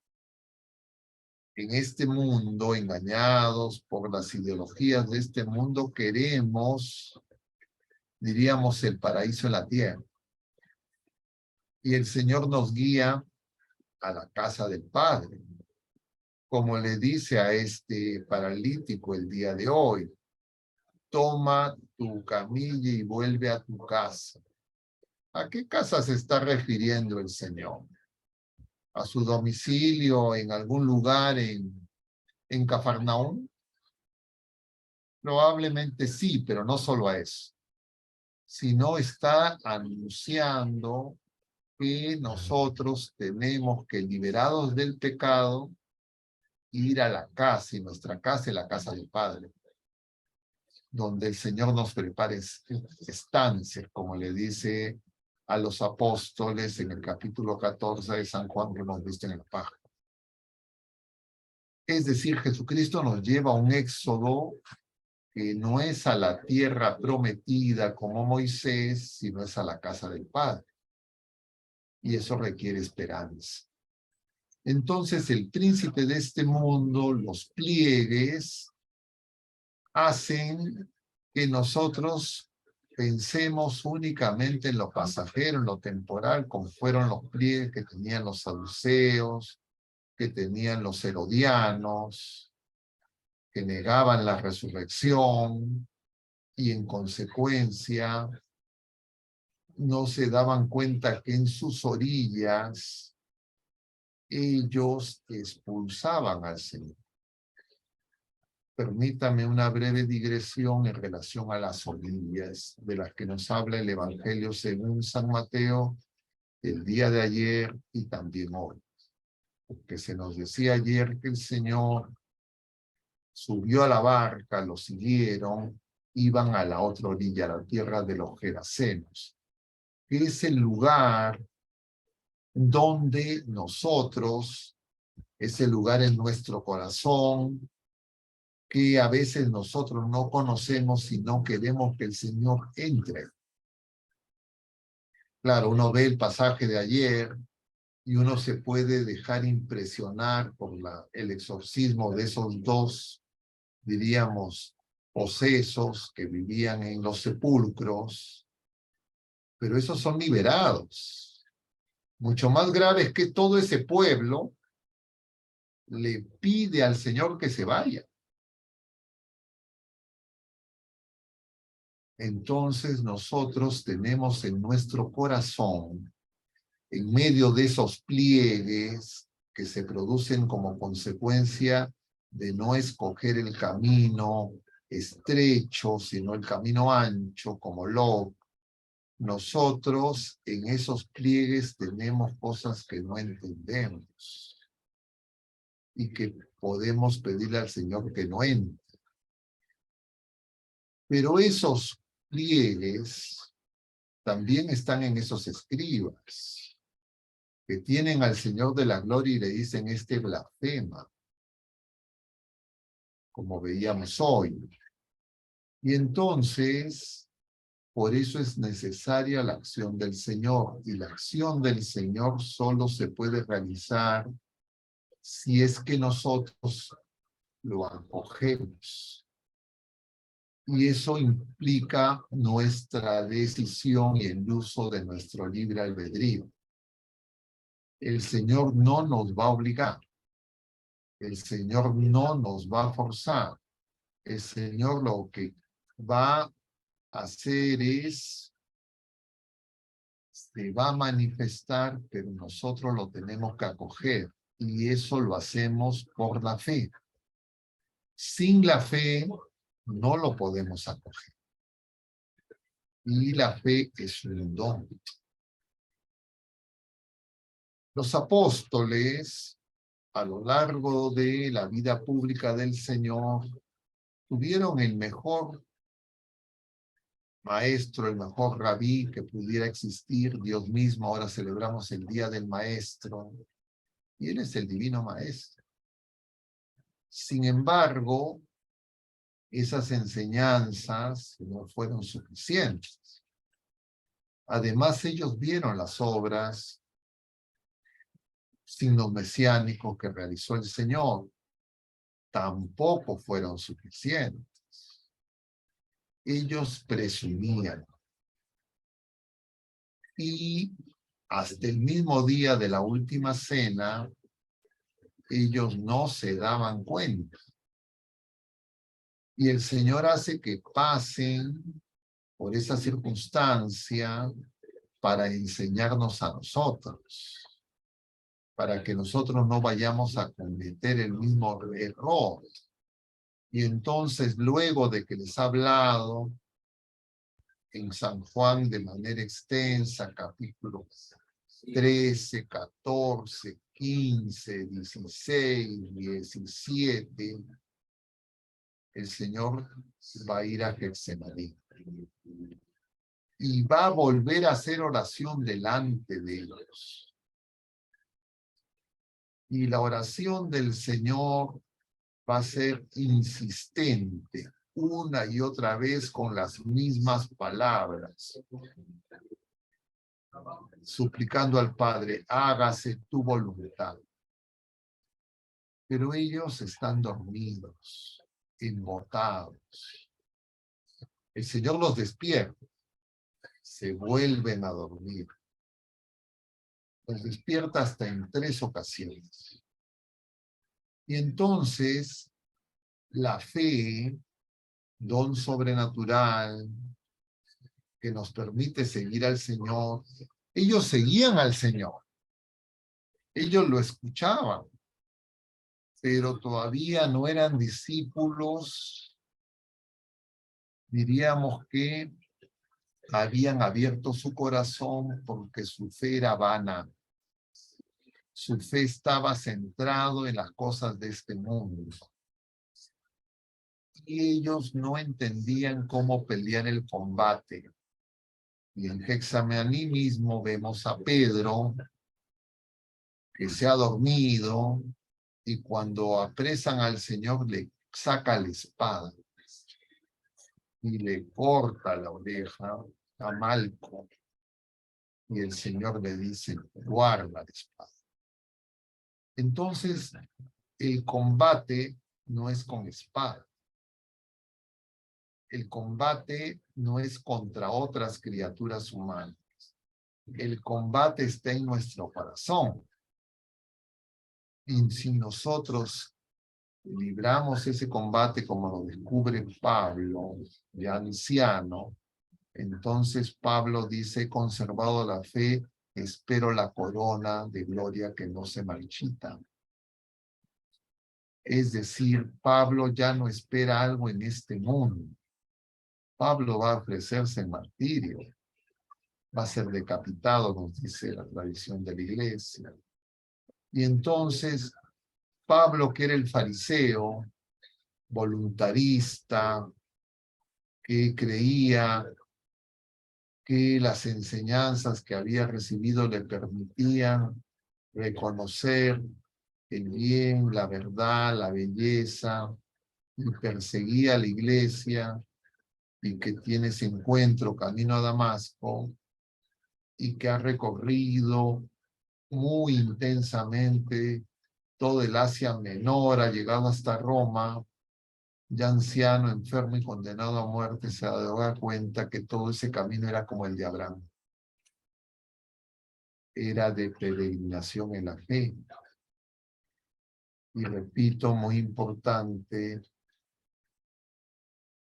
en este mundo, engañados por las ideologías de este mundo, queremos diríamos, el paraíso en la tierra. Y el Señor nos guía a la casa del Padre, como le dice a este paralítico el día de hoy: toma tu camilla y vuelve a tu casa. ¿A qué casa se está refiriendo el Señor? ¿A su domicilio en algún lugar en Cafarnaúm? Probablemente sí, pero no solo a eso, sino está anunciando que nosotros tenemos que, liberados del pecado, ir a la casa, y nuestra casa es la casa del Padre, donde el Señor nos prepare estancias, como le dice a los apóstoles en el capítulo 14 de San Juan, que hemos visto en el Pascua. Es decir, Jesucristo nos lleva a un éxodo que no es a la tierra prometida como Moisés, sino es a la casa del Padre. Y eso requiere esperanza. Entonces el príncipe de este mundo, los pliegues, hacen que nosotros pensemos únicamente en lo pasajero, en lo temporal, como fueron los pliegues que tenían los saduceos, que tenían los herodianos, que negaban la resurrección y en consecuencia no se daban cuenta que en sus orillas ellos expulsaban al Señor. Permítame una breve digresión en relación a las orillas de las que nos habla el Evangelio según San Mateo el día de ayer y también hoy. Porque se nos decía ayer que el Señor subió a la barca, lo siguieron, iban a la otra orilla, a la tierra de los Gerasenos, que es el lugar donde nosotros, es el lugar en nuestro corazón, que a veces nosotros no conocemos y no queremos que el Señor entre. Claro, uno ve el pasaje de ayer y uno se puede dejar impresionar por el exorcismo de esos dos, diríamos, posesos que vivían en los sepulcros, pero esos son liberados. Mucho más grave es que todo ese pueblo le pide al Señor que se vaya. Entonces nosotros tenemos en nuestro corazón, en medio de esos pliegues que se producen como consecuencia de no escoger el camino estrecho, sino el camino ancho, como Lot, nosotros en esos pliegues tenemos cosas que no entendemos y que podemos pedirle al Señor que no entre. Pero esos pliegues también están en esos escribas que tienen al Señor de la gloria y le dicen: este blasfema, como veíamos hoy. Y entonces, por eso es necesaria la acción del Señor, y la acción del Señor solo se puede realizar si es que nosotros lo acogemos. Y eso implica nuestra decisión y el uso de nuestro libre albedrío. El Señor no nos va a obligar. El Señor no nos va a forzar. El Señor lo que va a hacer es, se va a manifestar, pero nosotros lo tenemos que acoger. Y eso lo hacemos por la fe. Sin la fe, no lo podemos acoger. Y la fe es un don. Los apóstoles, a lo largo de la vida pública del Señor, tuvieron el mejor maestro, el mejor rabí que pudiera existir, Dios mismo. Ahora celebramos el Día del Maestro, y Él es el Divino Maestro. Sin embargo, esas enseñanzas no fueron suficientes. Además, ellos vieron las obras, signos mesiánicos que realizó el Señor. Tampoco fueron suficientes. Ellos presumían. Y hasta el mismo día de la última cena, ellos no se daban cuenta. Y el Señor hace que pasen por esa circunstancia para enseñarnos a nosotros, para que nosotros no vayamos a cometer el mismo error. Y entonces, luego de que les ha hablado en San Juan de manera extensa, capítulos 13, 14, 15, 16, 17, el Señor va a ir a Getsemaní y va a volver a hacer oración delante de ellos. Y la oración del Señor va a ser insistente, una y otra vez con las mismas palabras, suplicando al Padre, hágase tu voluntad. Pero ellos están dormidos, embotados. El Señor los despierta, se vuelven a dormir. Los despierta hasta en 3 ocasiones. Y entonces, la fe, don sobrenatural, que nos permite seguir al Señor, ellos seguían al Señor. Ellos lo escuchaban, pero todavía no eran discípulos, diríamos que habían abierto su corazón porque su fe era vana. Su fe estaba centrado en las cosas de este mundo. Y ellos no entendían cómo pelear el combate. Y en Getsemaní mismo vemos a Pedro, que se ha dormido, y cuando apresan al Señor le saca la espada y le corta la oreja a Malco. Y el Señor le dice, guarda la espada. Entonces, el combate no es con espada. El combate no es contra otras criaturas humanas. El combate está en nuestro corazón. Y si nosotros libramos ese combate como lo descubre Pablo, ya anciano, entonces Pablo dice, he conservado la fe, espero la corona de gloria que no se marchita. Es decir, Pablo ya no espera algo en este mundo. Pablo va a ofrecerse en martirio. Va a ser decapitado, nos dice la tradición de la iglesia. Y entonces, Pablo, que era el fariseo, voluntarista, que creía que las enseñanzas que había recibido le permitían reconocer el bien, la verdad, la belleza, y perseguía a la iglesia, y que tiene ese encuentro camino a Damasco, y que ha recorrido muy intensamente todo el Asia Menor, ha llegado hasta Roma, ya anciano, enfermo y condenado a muerte, se da cuenta que todo ese camino era como el de Abraham. Era de peregrinación en la fe. Y repito, muy importante,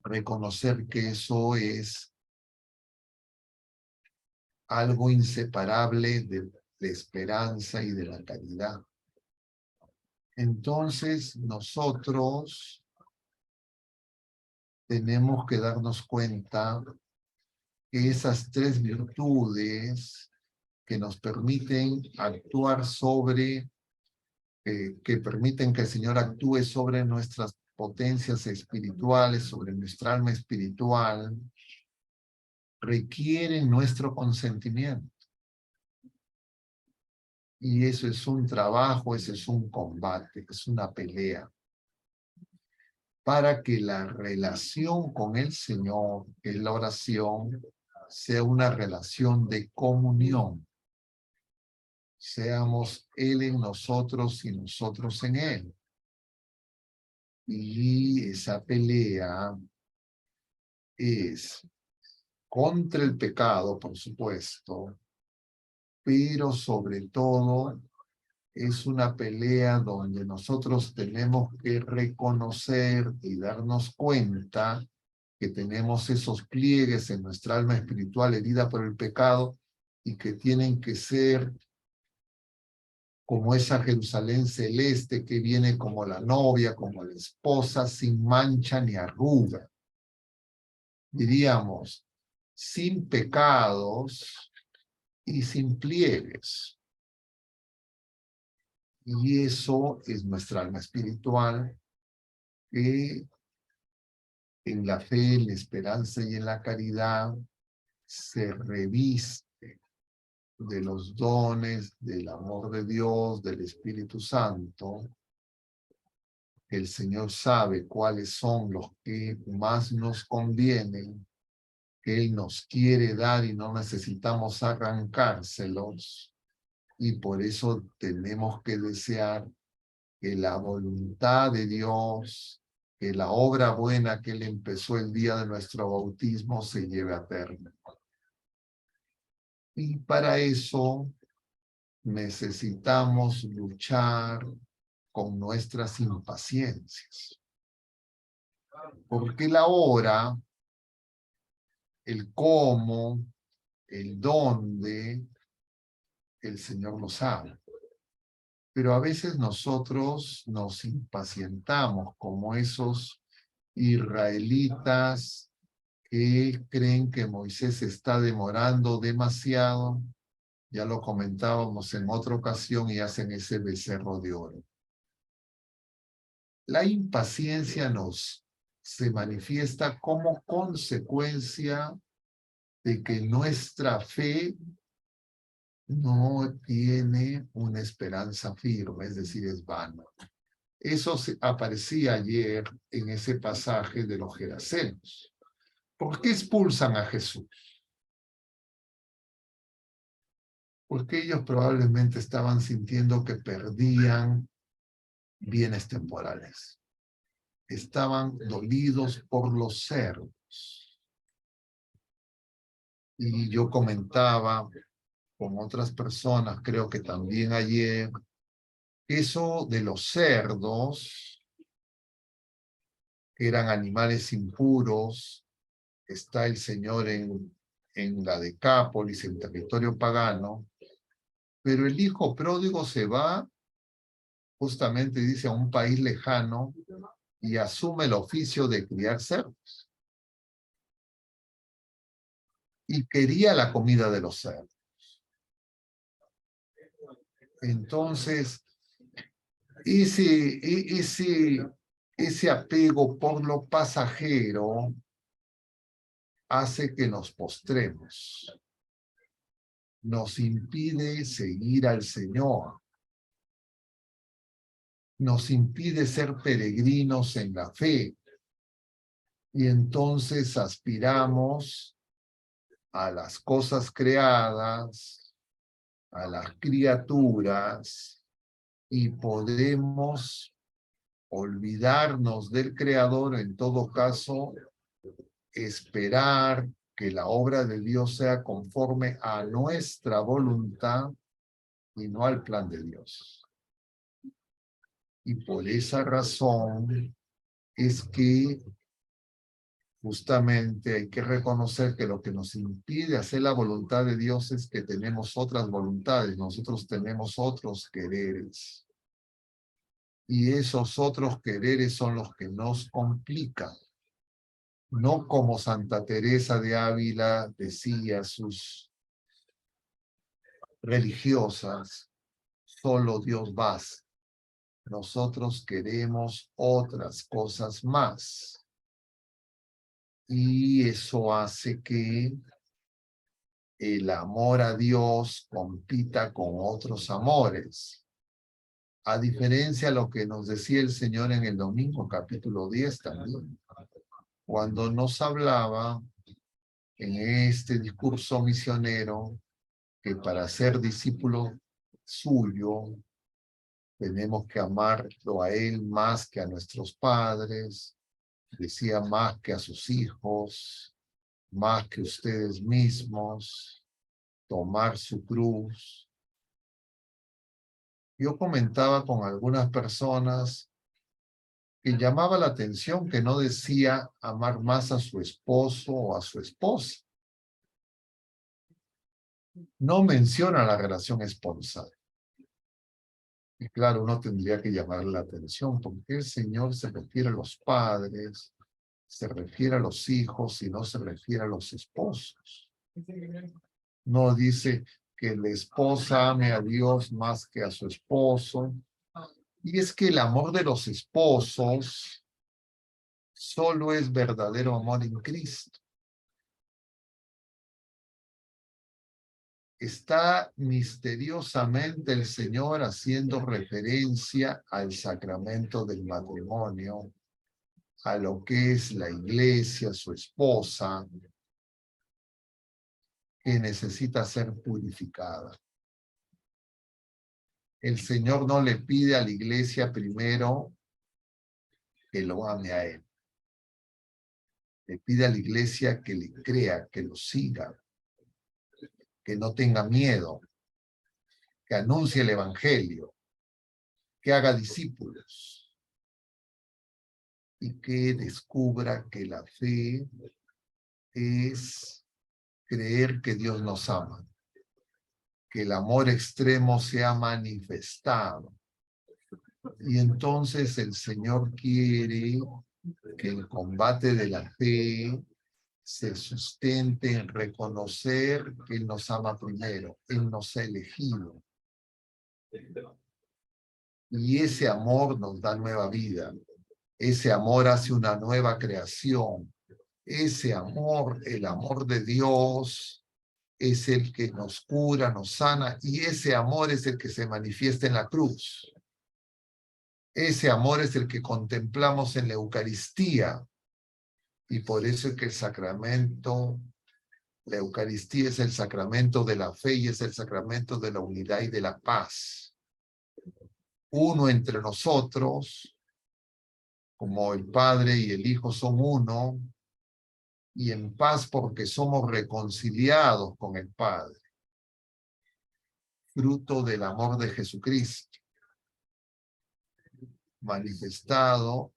reconocer que eso es algo inseparable de esperanza y de la caridad. Entonces, nosotros tenemos que darnos cuenta que esas 3 virtudes que nos permiten actuar sobre, que permiten que el Señor actúe sobre nuestras potencias espirituales, sobre nuestra alma espiritual, requieren nuestro consentimiento. Y eso es un trabajo, eso es un combate, es una pelea. Para que la relación con el Señor, que es la oración, sea una relación de comunión. Seamos Él en nosotros y nosotros en Él. Y esa pelea es contra el pecado, por supuesto, pero sobre todo es una pelea donde nosotros tenemos que reconocer y darnos cuenta que tenemos esos pliegues en nuestra alma espiritual herida por el pecado y que tienen que ser como esa Jerusalén celeste que viene como la novia, como la esposa, sin mancha ni arruga. Diríamos, sin pecados y sin pliegues. Y eso es nuestra alma espiritual que en la fe, en la esperanza y en la caridad se reviste de los dones, del amor de Dios, del Espíritu Santo. El Señor sabe cuáles son los que más nos convienen, que Él nos quiere dar y no necesitamos arrancárselos. Y por eso tenemos que desear que la voluntad de Dios, que la obra buena que Él empezó el día de nuestro bautismo se lleve a término. Y para eso necesitamos luchar con nuestras impaciencias. Porque la hora, el cómo, el dónde, el Señor lo sabe. Pero a veces nosotros nos impacientamos como esos israelitas que creen que Moisés está demorando demasiado. Ya lo comentábamos en otra ocasión y hacen ese becerro de oro. La impaciencia se manifiesta como consecuencia de que nuestra fe no tiene una esperanza firme, es decir, es vana. Eso aparecía ayer en ese pasaje de los Gerasenos. ¿Por qué expulsan a Jesús? Porque ellos probablemente estaban sintiendo que perdían bienes temporales. Estaban dolidos por los cerdos. Y yo comentaba con otras personas, creo que también ayer, eso de los cerdos, que eran animales impuros, está el Señor en la Decápolis, en territorio pagano, pero el hijo pródigo se va, justamente dice, a un país lejano y asume el oficio de criar cerdos. Y quería la comida de los cerdos. Entonces, ese apego por lo pasajero hace que nos postremos. Nos impide seguir al Señor. Nos impide ser peregrinos en la fe. Y entonces aspiramos a las cosas creadas, a las criaturas, y podemos olvidarnos del Creador, en todo caso, esperar que la obra de Dios sea conforme a nuestra voluntad y no al plan de Dios. Y por esa razón es que justamente hay que reconocer que lo que nos impide hacer la voluntad de Dios es que tenemos otras voluntades, nosotros tenemos otros quereres. Y esos otros quereres son los que nos complican. No como Santa Teresa de Ávila decía a sus religiosas, solo Dios basta. Nosotros queremos otras cosas más. Y eso hace que el amor a Dios compita con otros amores. A diferencia de lo que nos decía el Señor en el domingo, capítulo 10 también, cuando nos hablaba en este discurso misionero que para ser discípulo suyo tenemos que amarlo a Él más que a nuestros padres, decía más que a sus hijos, más que ustedes mismos, tomar su cruz. Yo comentaba con algunas personas que llamaba la atención que no decía amar más a su esposo o a su esposa. No menciona la relación esponsal. Y claro, uno tendría que llamar la atención porque el Señor se refiere a los padres, se refiere a los hijos y no se refiere a los esposos. No dice que la esposa ame a Dios más que a su esposo. Y es que el amor de los esposos solo es verdadero amor en Cristo. Está misteriosamente el Señor haciendo referencia al sacramento del matrimonio, a lo que es la iglesia, su esposa, que necesita ser purificada. El Señor no le pide a la iglesia primero que lo ame a Él. Le pide a la iglesia que le crea, que lo siga, que no tenga miedo, que anuncie el evangelio, que haga discípulos y que descubra que la fe es creer que Dios nos ama, que el amor extremo se ha manifestado. Y entonces el Señor quiere que el combate de la fe se sustente en reconocer que Él nos ama primero, Él nos ha elegido. Y ese amor nos da nueva vida. Ese amor hace una nueva creación. Ese amor, el amor de Dios, es el que nos cura, nos sana, y ese amor es el que se manifiesta en la cruz. Ese amor es el que contemplamos en la Eucaristía. Y por eso es que el sacramento, la Eucaristía es el sacramento de la fe y es el sacramento de la unidad y de la paz. Uno entre nosotros, como el Padre y el Hijo son uno, y en paz porque somos reconciliados con el Padre, fruto del amor de Jesucristo, manifestado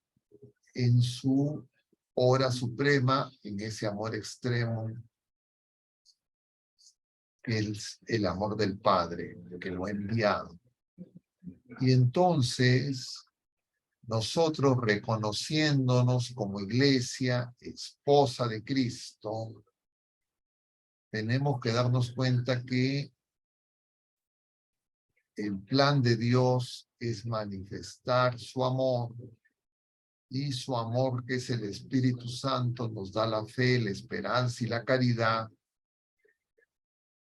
en su hora suprema, en ese amor extremo, que es el amor del Padre, que lo ha enviado. Y entonces, nosotros reconociéndonos como iglesia, esposa de Cristo, tenemos que darnos cuenta que el plan de Dios es manifestar su amor, y su amor, que es el Espíritu Santo, nos da la fe, la esperanza y la caridad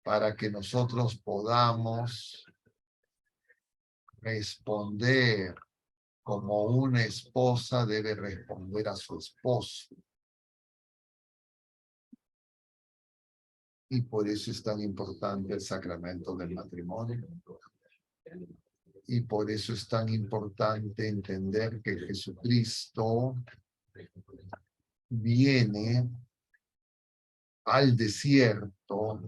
para que nosotros podamos responder como una esposa debe responder a su esposo. Y por eso es tan importante el sacramento del matrimonio. Y por eso es tan importante entender que Jesucristo viene al desierto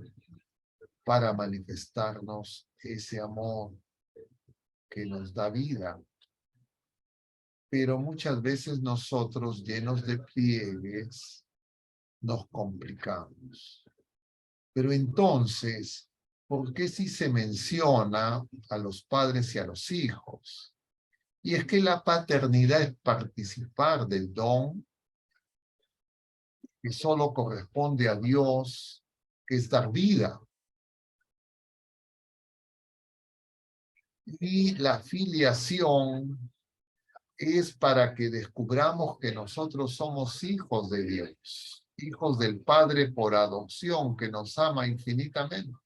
para manifestarnos ese amor que nos da vida. Pero muchas veces nosotros, llenos de pliegues, nos complicamos. Pero entonces, ¿por qué si se menciona a los padres y a los hijos? Y es que la paternidad es participar del don que solo corresponde a Dios, que es dar vida. Y la filiación es para que descubramos que nosotros somos hijos de Dios, hijos del Padre por adopción, que nos ama infinitamente.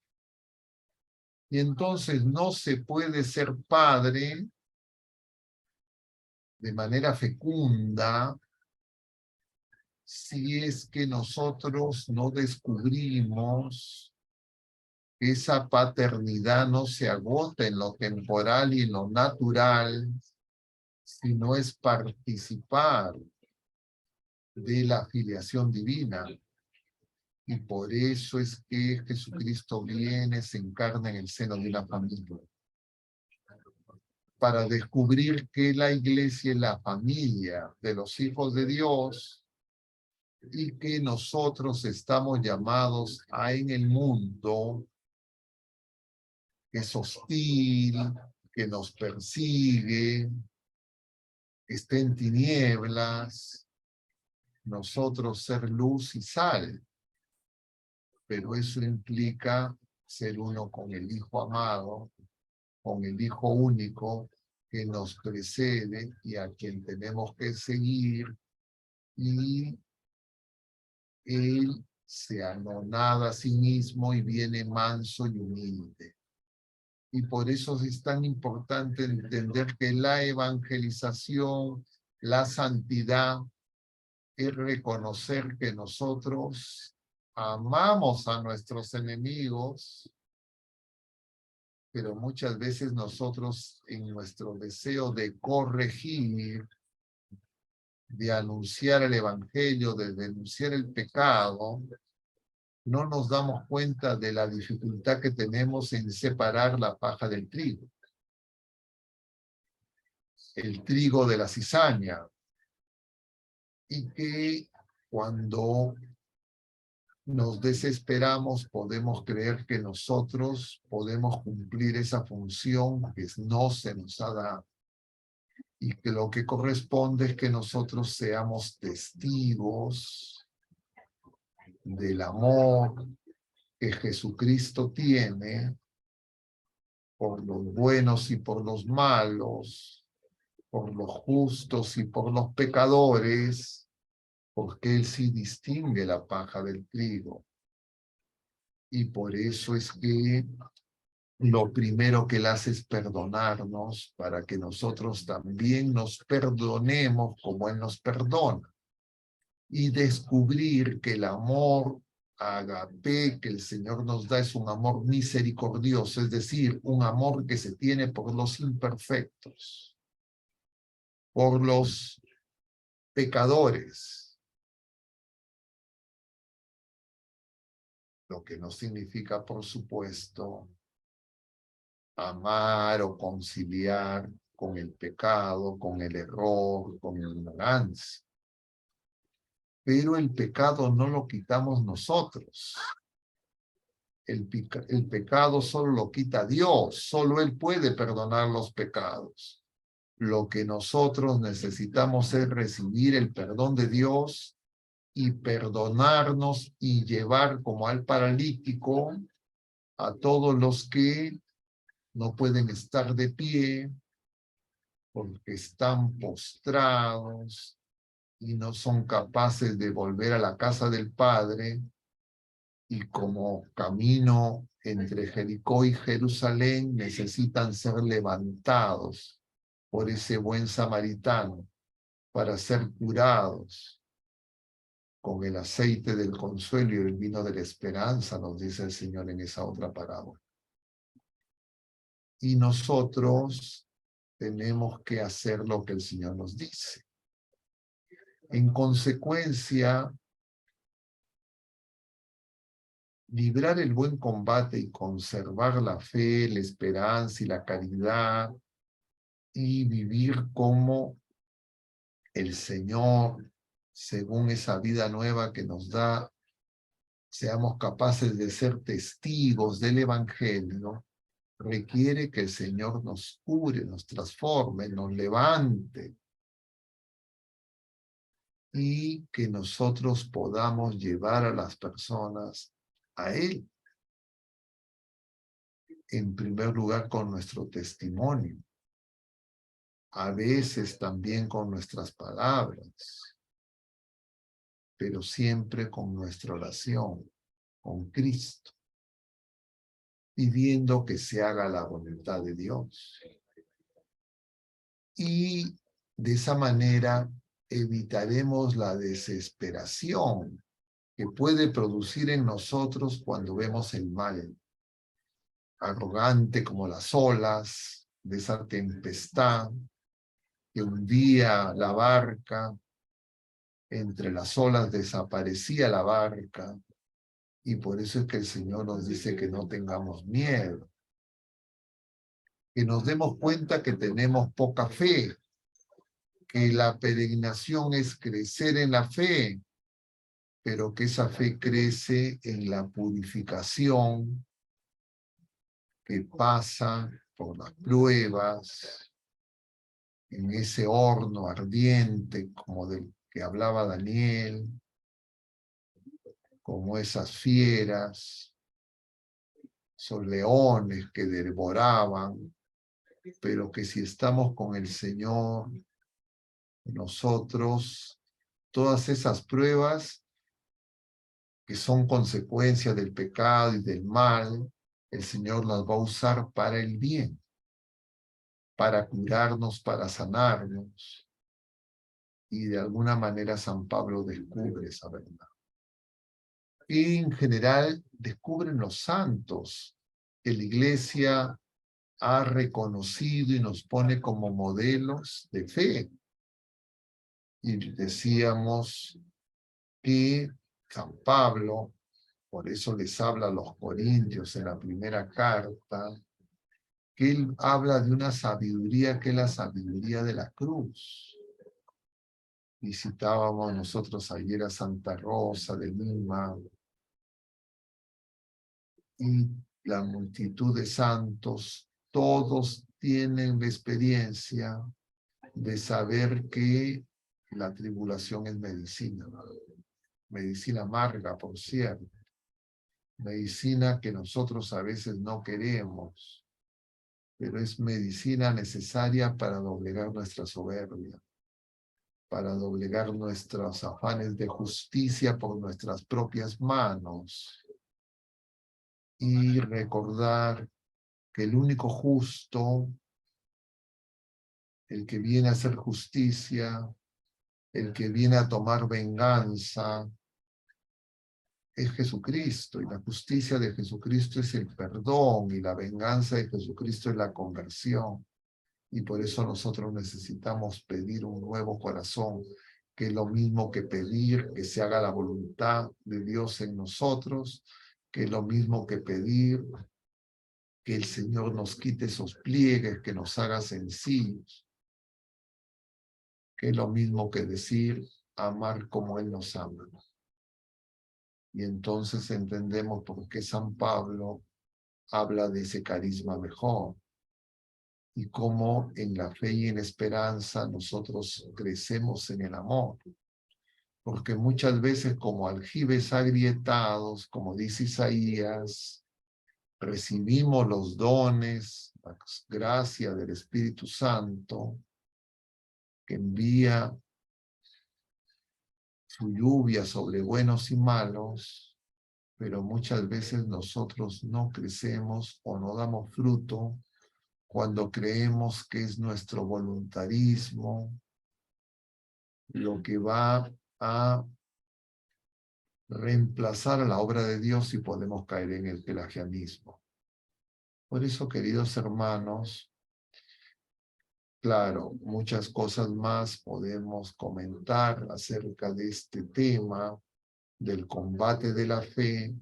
Y entonces no se puede ser padre de manera fecunda si es que nosotros no descubrimos que esa paternidad no se agota en lo temporal y en lo natural, sino es participar de la filiación divina. Y por eso es que Jesucristo viene, se encarna en el seno de una familia. Para descubrir que la iglesia es la familia de los hijos de Dios y que nosotros estamos llamados a en el mundo que es hostil, que nos persigue, que está en tinieblas, nosotros ser luz y sal. Pero eso implica ser uno con el Hijo amado, con el Hijo único que nos precede y a quien tenemos que seguir, y Él se anonada a sí mismo y viene manso y humilde. Y por eso es tan importante entender que la evangelización, la santidad, es reconocer que nosotros amamos a nuestros enemigos, pero muchas veces nosotros en nuestro deseo de corregir, de anunciar el evangelio, de denunciar el pecado, no nos damos cuenta de la dificultad que tenemos en separar la paja del trigo. El trigo de la cizaña. Y que cuando nos desesperamos podemos creer que nosotros podemos cumplir esa función que no se nos ha dado. Y que lo que corresponde es que nosotros seamos testigos del amor que Jesucristo tiene por los buenos y por los malos, por los justos y por los pecadores, porque Él sí distingue la paja del trigo. Y por eso es que lo primero que Él hace es perdonarnos para que nosotros también nos perdonemos como Él nos perdona. Y descubrir que el amor agape que el Señor nos da es un amor misericordioso, es decir, un amor que se tiene por los imperfectos, por los pecadores, lo que no significa, por supuesto, amar o conciliar con el pecado, con el error, con la ignorancia. Pero el pecado no lo quitamos nosotros. El pecado solo lo quita Dios, solo Él puede perdonar los pecados. Lo que nosotros necesitamos es recibir el perdón de Dios y perdonarnos y llevar como al paralítico a todos los que no pueden estar de pie porque están postrados y no son capaces de volver a la casa del Padre, y como camino entre Jericó y Jerusalén necesitan ser levantados por ese buen samaritano para ser curados con el aceite del consuelo y el vino de la esperanza, nos dice el Señor en esa otra parábola. Y nosotros tenemos que hacer lo que el Señor nos dice. En consecuencia, librar el buen combate y conservar la fe, la esperanza y la caridad, y vivir como el Señor, según esa vida nueva que nos da, seamos capaces de ser testigos del Evangelio, requiere que el Señor nos cure, nos transforme, nos levante, y que nosotros podamos llevar a las personas a Él. En primer lugar, con nuestro testimonio. A veces también con nuestras palabras, pero siempre con nuestra oración, con Cristo, pidiendo que se haga la voluntad de Dios. Y de esa manera evitaremos la desesperación que puede producir en nosotros cuando vemos el mal, arrogante como las olas de esa tempestad que hundía la barca, entre las olas desaparecía la barca, Y por eso es que el Señor nos dice que no tengamos miedo, que nos demos cuenta que tenemos poca fe, que la peregrinación es crecer en la fe, pero que esa fe crece en la purificación que pasa por las pruebas, en ese horno ardiente como del que hablaba Daniel, como esas fieras, esos leones que devoraban, pero que si estamos con el Señor, nosotros, todas esas pruebas que son consecuencia del pecado y del mal, el Señor las va a usar para el bien, para curarnos, para sanarnos. Y de alguna manera San Pablo descubre esa verdad. Y en general descubren los santos que la Iglesia ha reconocido y nos pone como modelos de fe. Y decíamos que San Pablo, por eso les habla a los Corintios en la primera carta, que él habla de una sabiduría que es la sabiduría de la cruz. Visitábamos nosotros ayer a Santa Rosa de Lima y la multitud de santos, todos tienen la experiencia de saber que la tribulación es medicina, medicina amarga, por cierto, medicina que nosotros a veces no queremos, pero es medicina necesaria para doblegar nuestra soberbia, para doblegar nuestros afanes de justicia por nuestras propias manos y recordar que el único justo, el que viene a hacer justicia, el que viene a tomar venganza, es Jesucristo, y la justicia de Jesucristo es el perdón, y la venganza de Jesucristo es la conversión. Y por eso nosotros necesitamos pedir un nuevo corazón, que es lo mismo que pedir que se haga la voluntad de Dios en nosotros, que es lo mismo que pedir que el Señor nos quite esos pliegues, que nos haga sencillos, que es lo mismo que decir amar como Él nos ama. Y entonces entendemos por qué San Pablo habla de ese carisma mejor y cómo en la fe y en esperanza nosotros crecemos en el amor. Porque muchas veces como aljibes agrietados, como dice Isaías, recibimos los dones, la gracia del Espíritu Santo, que envía su lluvia sobre buenos y malos, pero muchas veces nosotros no crecemos o no damos fruto cuando creemos que es nuestro voluntarismo lo que va a reemplazar a la obra de Dios y podemos caer en el pelagianismo. Por eso, queridos hermanos, claro, muchas cosas más podemos comentar acerca de este tema del combate de la fe,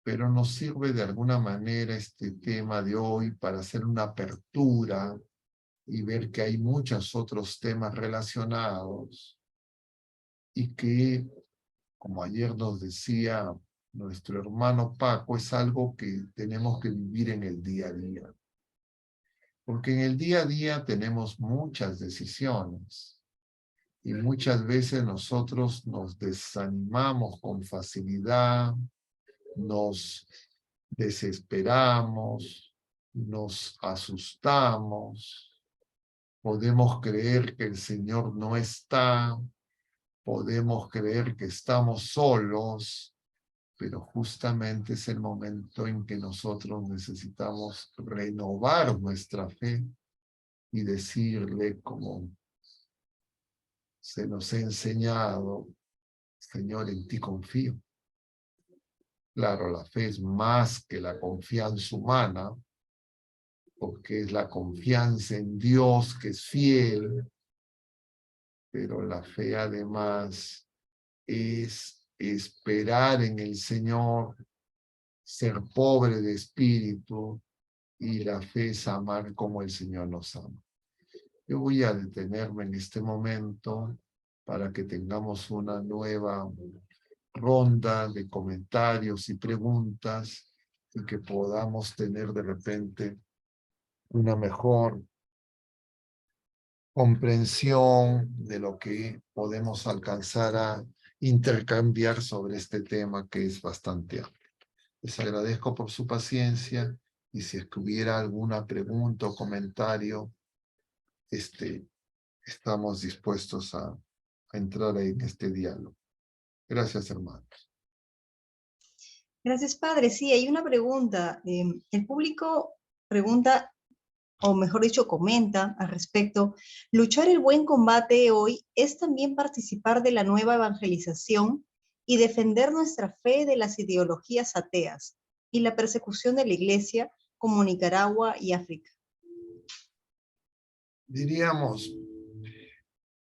pero nos sirve de alguna manera este tema de hoy para hacer una apertura y ver que hay muchos otros temas relacionados y que, como ayer nos decía nuestro hermano Paco, es algo que tenemos que vivir en el día a día. Porque en el día a día tenemos muchas decisiones y muchas veces nosotros nos desanimamos con facilidad, nos desesperamos, nos asustamos, podemos creer que el Señor no está, podemos creer que estamos solos, pero justamente es el momento en que nosotros necesitamos renovar nuestra fe y decirle, como se nos ha enseñado, Señor, en ti confío. Claro, la fe es más que la confianza humana, porque es la confianza en Dios que es fiel, pero la fe además es esperar en el Señor, ser pobre de espíritu, y la fe es amar como el Señor nos ama. Yo voy a detenerme en este momento para que tengamos una nueva ronda de comentarios y preguntas y que podamos tener de repente una mejor comprensión de lo que podemos alcanzar a intercambiar sobre este tema que es bastante amplio. Les agradezco por su paciencia y si es que hubiera alguna pregunta o comentario, estamos dispuestos a entrar en este diálogo. Gracias, hermanos. Gracias, padre. Sí, hay una pregunta. El público pregunta, o mejor dicho, comenta al respecto. Luchar el buen combate hoy es también participar de la nueva evangelización y defender nuestra fe de las ideologías ateas y la persecución de la iglesia como Nicaragua y África. Diríamos,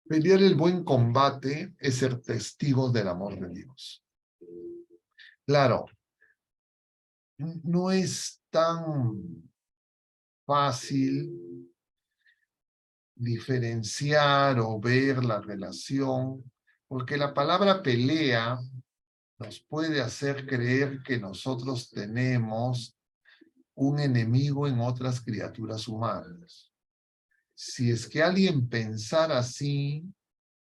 pelear el buen combate es ser testigos del amor de Dios. Claro, no es tan fácil diferenciar o ver la relación, porque la palabra pelea nos puede hacer creer que nosotros tenemos un enemigo en otras criaturas humanas. Si es que alguien pensara así,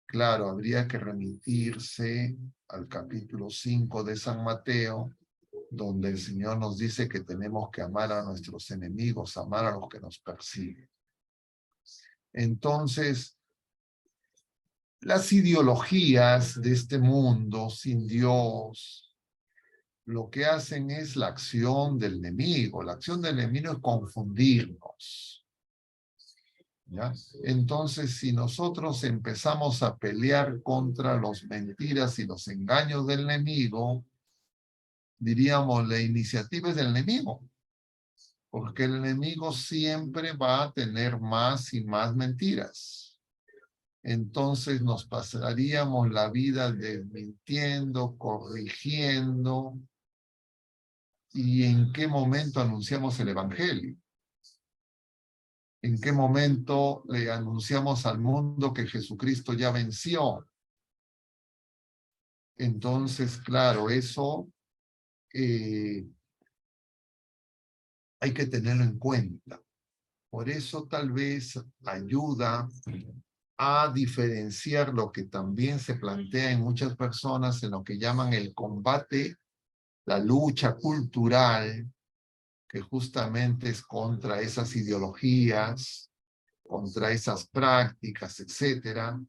claro, habría que remitirse al capítulo 5 de San Mateo, donde el Señor nos dice que tenemos que amar a nuestros enemigos, amar a los que nos persiguen. Entonces, las ideologías de este mundo sin Dios, lo que hacen es la acción del enemigo. La acción del enemigo es confundirnos. ¿Ya? Entonces, si nosotros empezamos a pelear contra las mentiras y los engaños del enemigo, diríamos, la iniciativa es del enemigo, porque el enemigo siempre va a tener más y más mentiras. Entonces nos pasaríamos la vida desmintiendo, corrigiendo, y ¿en qué momento anunciamos el evangelio? ¿En qué momento le anunciamos al mundo que Jesucristo ya venció? Entonces, claro, eso hay que tenerlo en cuenta. Por eso tal vez ayuda a diferenciar lo que también se plantea en muchas personas en lo que llaman el combate, la lucha cultural, que justamente es contra esas ideologías, contra esas prácticas, etcétera.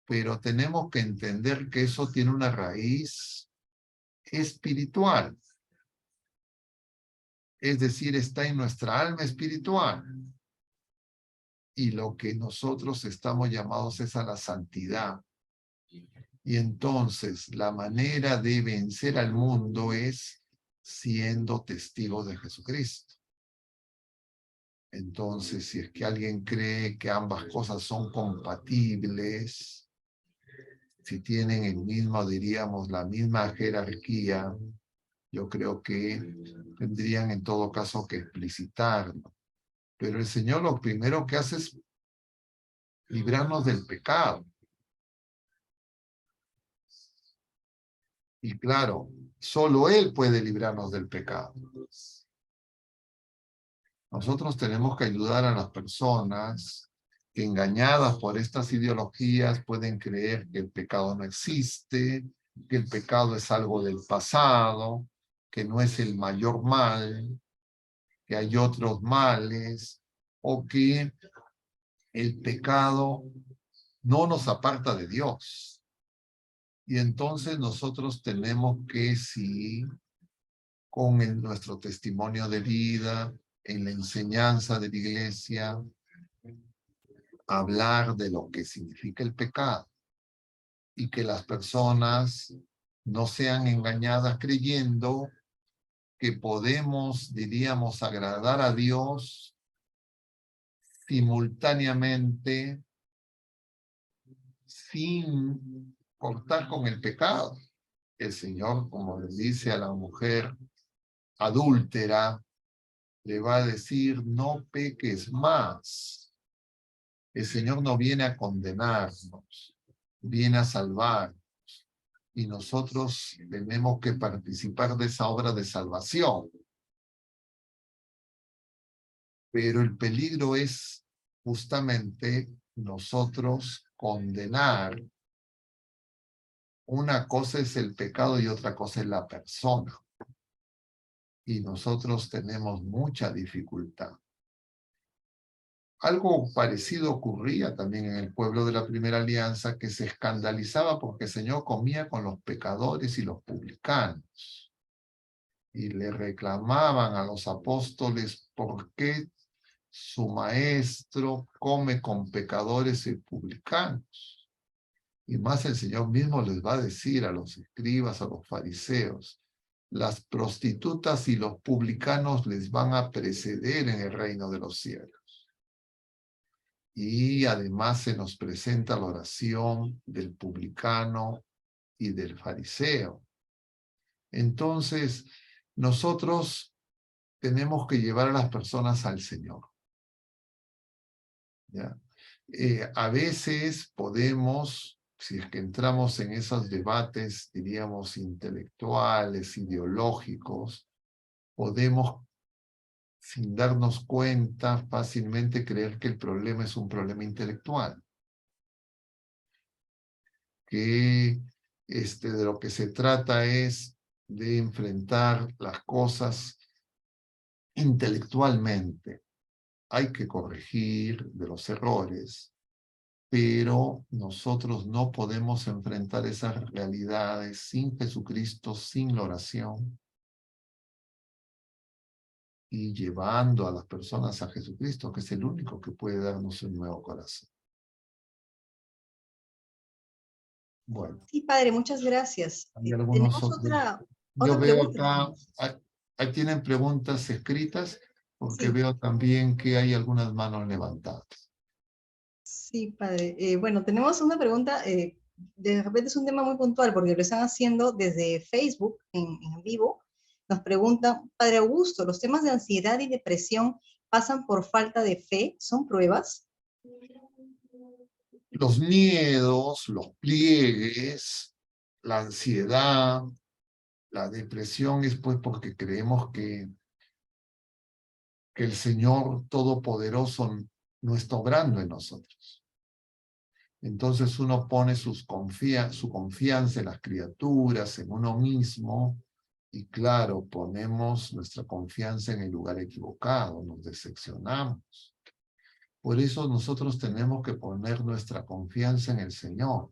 Pero tenemos que entender que eso tiene una raíz espiritual. Es decir, está en nuestra alma espiritual. Y lo que nosotros estamos llamados es a la santidad. Y entonces la manera de vencer al mundo es siendo testigos de Jesucristo. Entonces, si es que alguien cree que ambas cosas son compatibles, si tienen el mismo, diríamos, la misma jerarquía, yo creo que tendrían en todo caso que explicitarlo. Pero el Señor lo primero que hace es librarnos del pecado. Y claro, solo Él puede librarnos del pecado. Nosotros tenemos que ayudar a las personas que, engañadas por estas ideologías, pueden creer que el pecado no existe, que el pecado es algo del pasado, que no es el mayor mal, que hay otros males, o que el pecado no nos aparta de Dios. Y entonces nosotros tenemos que, sí, con nuestro testimonio de vida, en la enseñanza de la iglesia, hablar de lo que significa el pecado y que las personas no sean engañadas creyendo que podemos, diríamos, agradar a Dios simultáneamente sin cortar con el pecado. el Señor, como le dice a la mujer adúltera, le va a decir, no peques más. El Señor no viene a condenarnos, viene a salvar. Y nosotros tenemos que participar de esa obra de salvación. Pero el peligro es justamente nosotros condenar. Una cosa es el pecado y otra cosa es la persona. Y nosotros tenemos mucha dificultad. Algo parecido ocurría también en el pueblo de la Primera Alianza, que se escandalizaba porque el Señor comía con los pecadores y los publicanos. Y le reclamaban a los apóstoles por qué su maestro come con pecadores y publicanos. Y más el Señor mismo les va a decir a los escribas, a los fariseos, las prostitutas y los publicanos les van a preceder en el reino de los cielos. Y además se nos presenta la oración del publicano y del fariseo. Entonces, nosotros tenemos que llevar a las personas al Señor. ¿Ya? A veces podemos, si es que entramos en esos debates, diríamos, intelectuales, ideológicos, podemos, sin darnos cuenta, fácilmente creer que el problema es un problema intelectual. Que de lo que se trata es de enfrentar las cosas intelectualmente. Hay que corregir de los errores, pero nosotros no podemos enfrentar esas realidades sin Jesucristo, sin la oración, y llevando a las personas a Jesucristo, que es el único que puede darnos un nuevo corazón. Bueno. Sí, padre, muchas gracias. Hay algunos Tenemos otros. otra Yo veo pregunta. acá, ahí tienen preguntas escritas, porque Sí. veo también que hay algunas manos levantadas. Sí, padre. Bueno, tenemos una pregunta, de repente es un tema muy puntual, porque lo están haciendo desde Facebook, en vivo. Nos preguntan, Padre Augusto, ¿los temas de ansiedad y depresión pasan por falta de fe? ¿Son pruebas? Los miedos, los pliegues, la ansiedad, la depresión es pues porque creemos que el Señor Todopoderoso no está obrando en nosotros. Entonces uno pone su confianza en las criaturas, en uno mismo, y claro, ponemos nuestra confianza en el lugar equivocado, nos decepcionamos. Por eso nosotros tenemos que poner nuestra confianza en el Señor,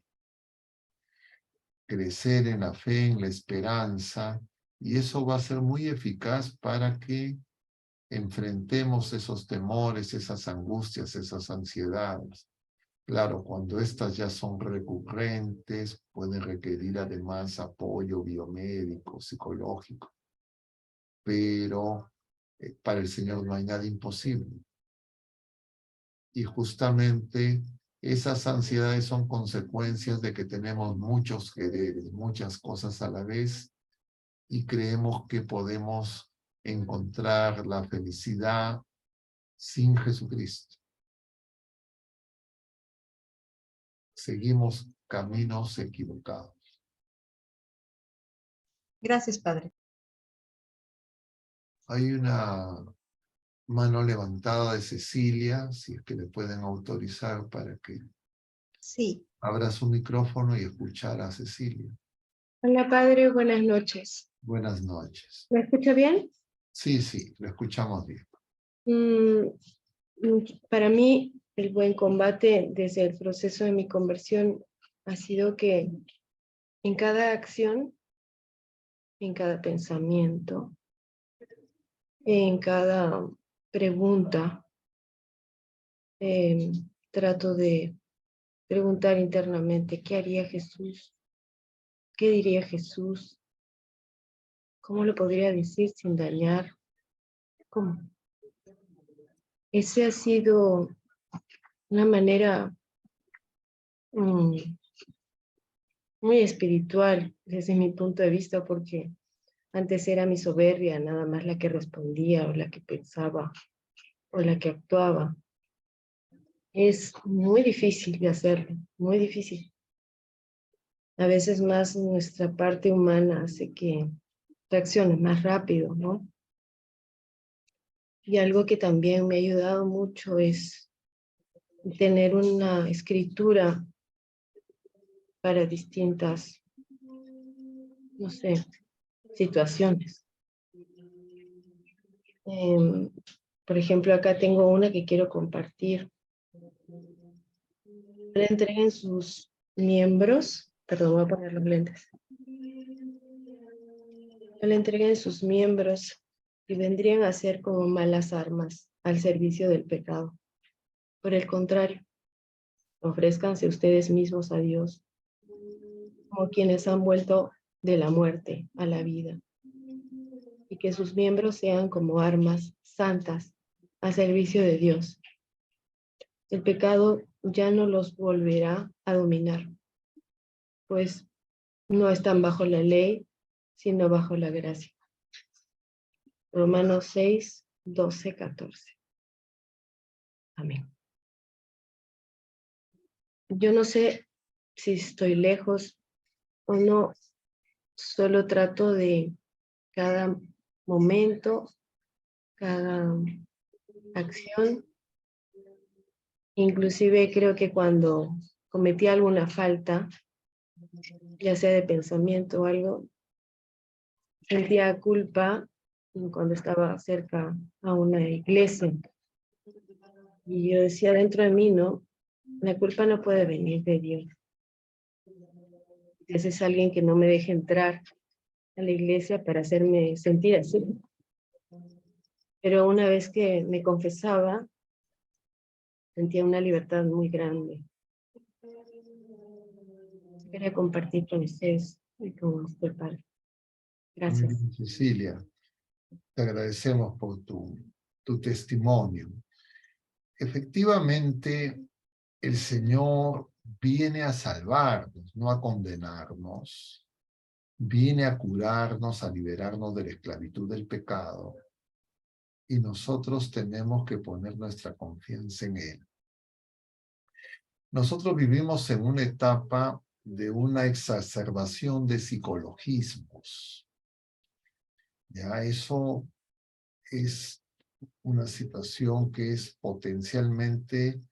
crecer en la fe, en la esperanza, y eso va a ser muy eficaz para que enfrentemos esos temores, esas angustias, esas ansiedades. Claro, cuando estas ya son recurrentes, pueden requerir además apoyo biomédico, psicológico, pero para el Señor no hay nada imposible. Y justamente esas ansiedades son consecuencias de que tenemos muchos quereres, muchas cosas a la vez, y creemos que podemos encontrar la felicidad sin Jesucristo. Seguimos caminos equivocados. Gracias, padre. Hay una mano levantada de Cecilia, si es que le pueden autorizar para que Sí. abra su micrófono y escuchar a Cecilia. Hola, padre, buenas noches. Buenas noches. ¿Me escucha bien? Sí, lo escuchamos bien. Para mí, el buen combate desde el proceso de mi conversión ha sido que en cada acción, en cada pensamiento, en cada pregunta, trato de preguntar internamente, ¿qué haría Jesús? ¿Qué diría Jesús? ¿Cómo lo podría decir sin dañar? ¿Cómo? Ese ha sido una manera muy espiritual desde mi punto de vista, porque antes era mi soberbia nada más la que respondía o la que pensaba o la que actuaba. Es muy difícil de hacerlo, muy difícil. A veces más nuestra parte humana hace que reaccione más rápido, ¿no? Y algo que también me ha ayudado mucho es tener una escritura para distintas, no sé, situaciones. Por ejemplo, acá tengo una que quiero compartir. Le entreguen sus miembros, perdón, voy a poner los lentes. Le entreguen sus miembros y vendrían a ser como malas armas al servicio del pecado. Por el contrario, ofrézcanse ustedes mismos a Dios como quienes han vuelto de la muerte a la vida, y que sus miembros sean como armas santas al servicio de Dios. El pecado ya no los volverá a dominar, pues no están bajo la ley, sino bajo la gracia. Romanos 6, 12, 14. Amén. Yo no sé si estoy lejos o no, solo trato de cada momento, cada acción. Inclusive creo que cuando cometí alguna falta, ya sea de pensamiento o algo, sentía culpa cuando estaba cerca a una iglesia. Y yo decía dentro de mí, no, la culpa no puede venir de Dios. Ese es alguien que no me deja entrar a la iglesia para hacerme sentir así. Pero una vez que me confesaba, sentía una libertad muy grande. Quería compartir con ustedes y con usted, Padre. Gracias. Cecilia, te agradecemos por tu testimonio. Efectivamente, el Señor viene a salvarnos, no a condenarnos. Viene a curarnos, a liberarnos de la esclavitud del pecado. Y nosotros tenemos que poner nuestra confianza en Él. Nosotros vivimos en una etapa de una exacerbación de psicologismos. Ya eso es una situación que es potencialmente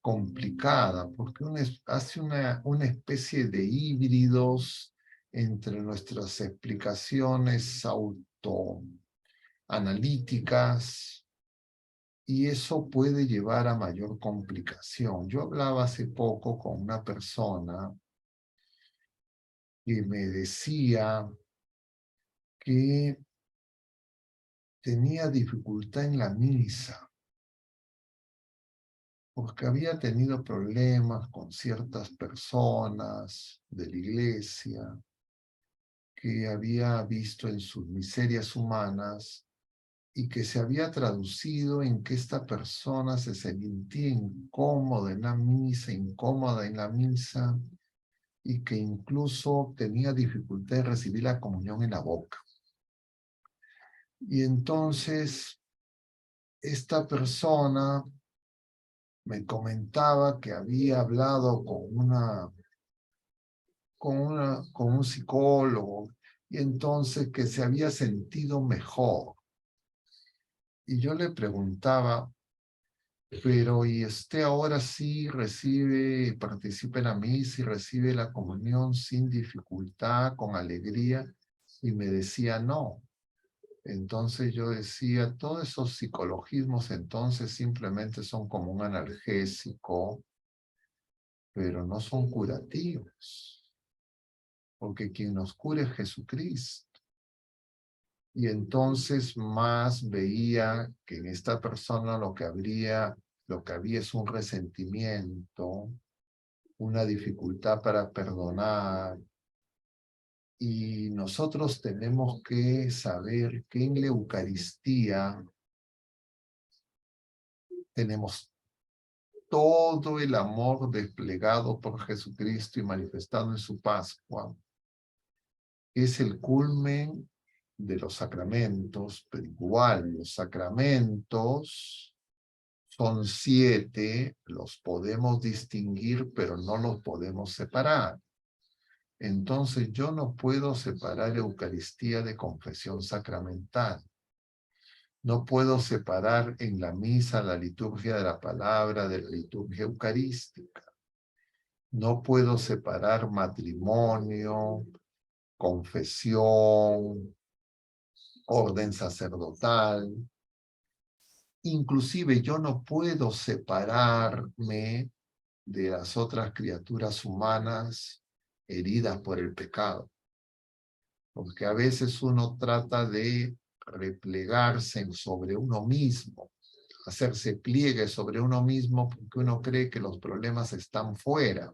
complicada, porque hace una especie de híbridos entre nuestras explicaciones autoanalíticas, y eso puede llevar a mayor complicación. Yo hablaba hace poco con una persona que me decía que tenía dificultad en la misa, porque había tenido problemas con ciertas personas de la iglesia, que había visto en sus miserias humanas y que se había traducido en que esta persona se sentía incómoda en la misa, y que incluso tenía dificultad de recibir la comunión en la boca. Y entonces esta persona me comentaba que había hablado con un psicólogo, y entonces que se había sentido mejor. Y yo le preguntaba, pero ¿y usted ahora sí participa en la misa y recibe la comunión sin dificultad, con alegría? Y me decía no. Entonces yo decía, todos esos psicologismos entonces simplemente son como un analgésico, pero no son curativos, porque quien nos cura es Jesucristo. Y entonces más veía que en esta persona lo que había es un resentimiento, una dificultad para perdonar. Y nosotros tenemos que saber que en la Eucaristía tenemos todo el amor desplegado por Jesucristo y manifestado en su Pascua es el culmen de los sacramentos, pero igual los sacramentos son 7, los podemos distinguir, pero no los podemos separar. Entonces yo no puedo separar Eucaristía de confesión sacramental. No puedo separar en la misa la liturgia de la palabra de la liturgia eucarística. No puedo separar matrimonio, confesión, orden sacerdotal. Inclusive yo no puedo separarme de las otras criaturas humanas heridas por el pecado. Porque a veces uno trata de replegarse sobre uno mismo, hacerse pliegue sobre uno mismo porque uno cree que los problemas están fuera.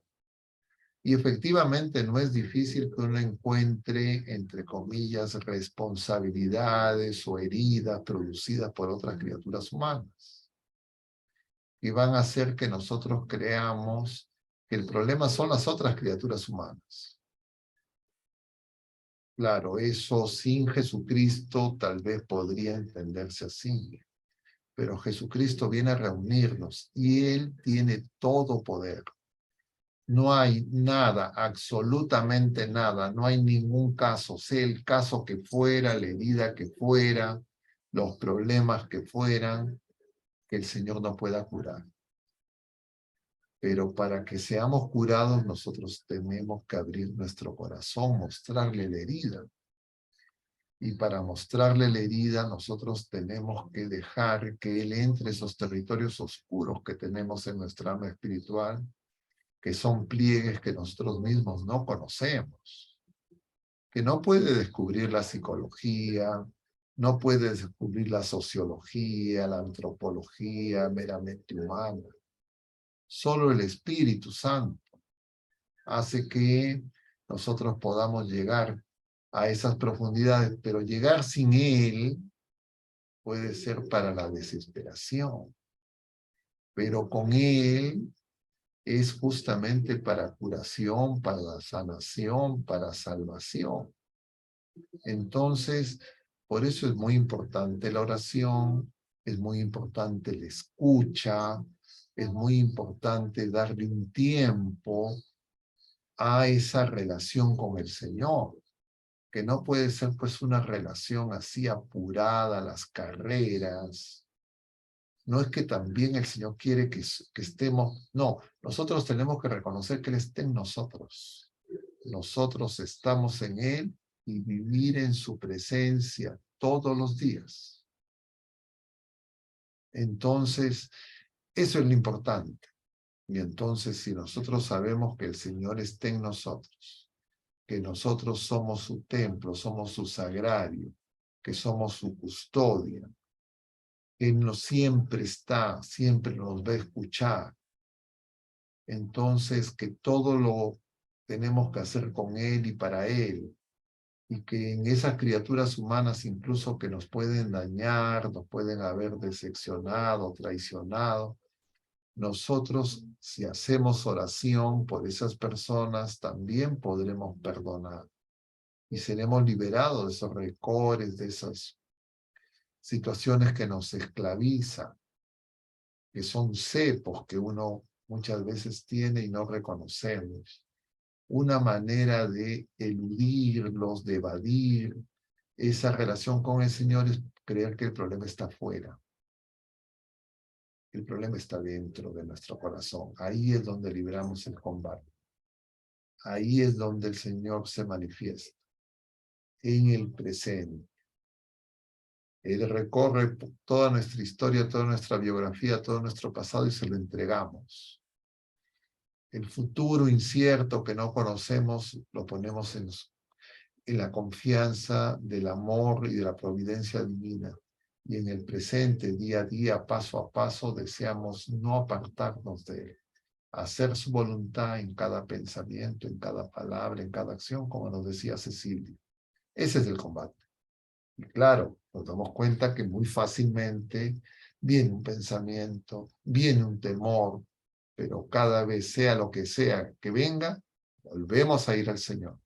Y efectivamente no es difícil que uno encuentre, entre comillas, responsabilidades o heridas producidas por otras criaturas humanas. Y van a hacer que nosotros creamos que el problema son las otras criaturas humanas. Claro, eso sin Jesucristo tal vez podría entenderse así. Pero Jesucristo viene a reunirnos y Él tiene todo poder. No hay nada, absolutamente nada, no hay ningún caso, sea el caso que fuera, la herida que fuera, los problemas que fueran, que el Señor no pueda curar. Pero para que seamos curados, nosotros tenemos que abrir nuestro corazón, mostrarle la herida. Y para mostrarle la herida, nosotros tenemos que dejar que Él entre esos territorios oscuros que tenemos en nuestra alma espiritual, que son pliegues que nosotros mismos no conocemos, que no puede descubrir la psicología, no puede descubrir la sociología, la antropología meramente humana. Solo el Espíritu Santo hace que nosotros podamos llegar a esas profundidades, pero llegar sin Él puede ser para la desesperación, pero con Él es justamente para curación, para la sanación, para salvación. Entonces, por eso es muy importante la oración, es muy importante la escucha, es muy importante darle un tiempo a esa relación con el Señor, que no puede ser pues una relación así apurada, las carreras. No es que también el Señor quiere que estemos, no, nosotros tenemos que reconocer que Él está en nosotros. Nosotros estamos en Él y vivir en su presencia todos los días. Entonces, eso es lo importante. Y entonces, si nosotros sabemos que el Señor está en nosotros, que nosotros somos su templo, somos su sagrario, que somos su custodia, Él no siempre está, siempre nos va a escuchar. Entonces, que todo lo tenemos que hacer con Él y para Él. Y que en esas criaturas humanas incluso que nos pueden dañar, nos pueden haber decepcionado, traicionado, nosotros, si hacemos oración por esas personas, también podremos perdonar. Y seremos liberados de esos rencores, de esas situaciones que nos esclavizan, que son cepos que uno muchas veces tiene y no reconocemos. Una manera de eludirlos, de evadir esa relación con el Señor es creer que el problema está afuera. El problema está dentro de nuestro corazón. Ahí es donde libramos el combate. Ahí es donde el Señor se manifiesta. En el presente. Él recorre toda nuestra historia, toda nuestra biografía, todo nuestro pasado y se lo entregamos. El futuro incierto que no conocemos lo ponemos en la confianza del amor y de la providencia divina. Y en el presente, día a día, paso a paso, deseamos no apartarnos de Él. Hacer su voluntad en cada pensamiento, en cada palabra, en cada acción, como nos decía Cecilia. Ese es el combate. Y claro, nos damos cuenta que muy fácilmente viene un pensamiento, viene un temor, pero cada vez sea lo que sea que venga, volvemos a ir al Señor.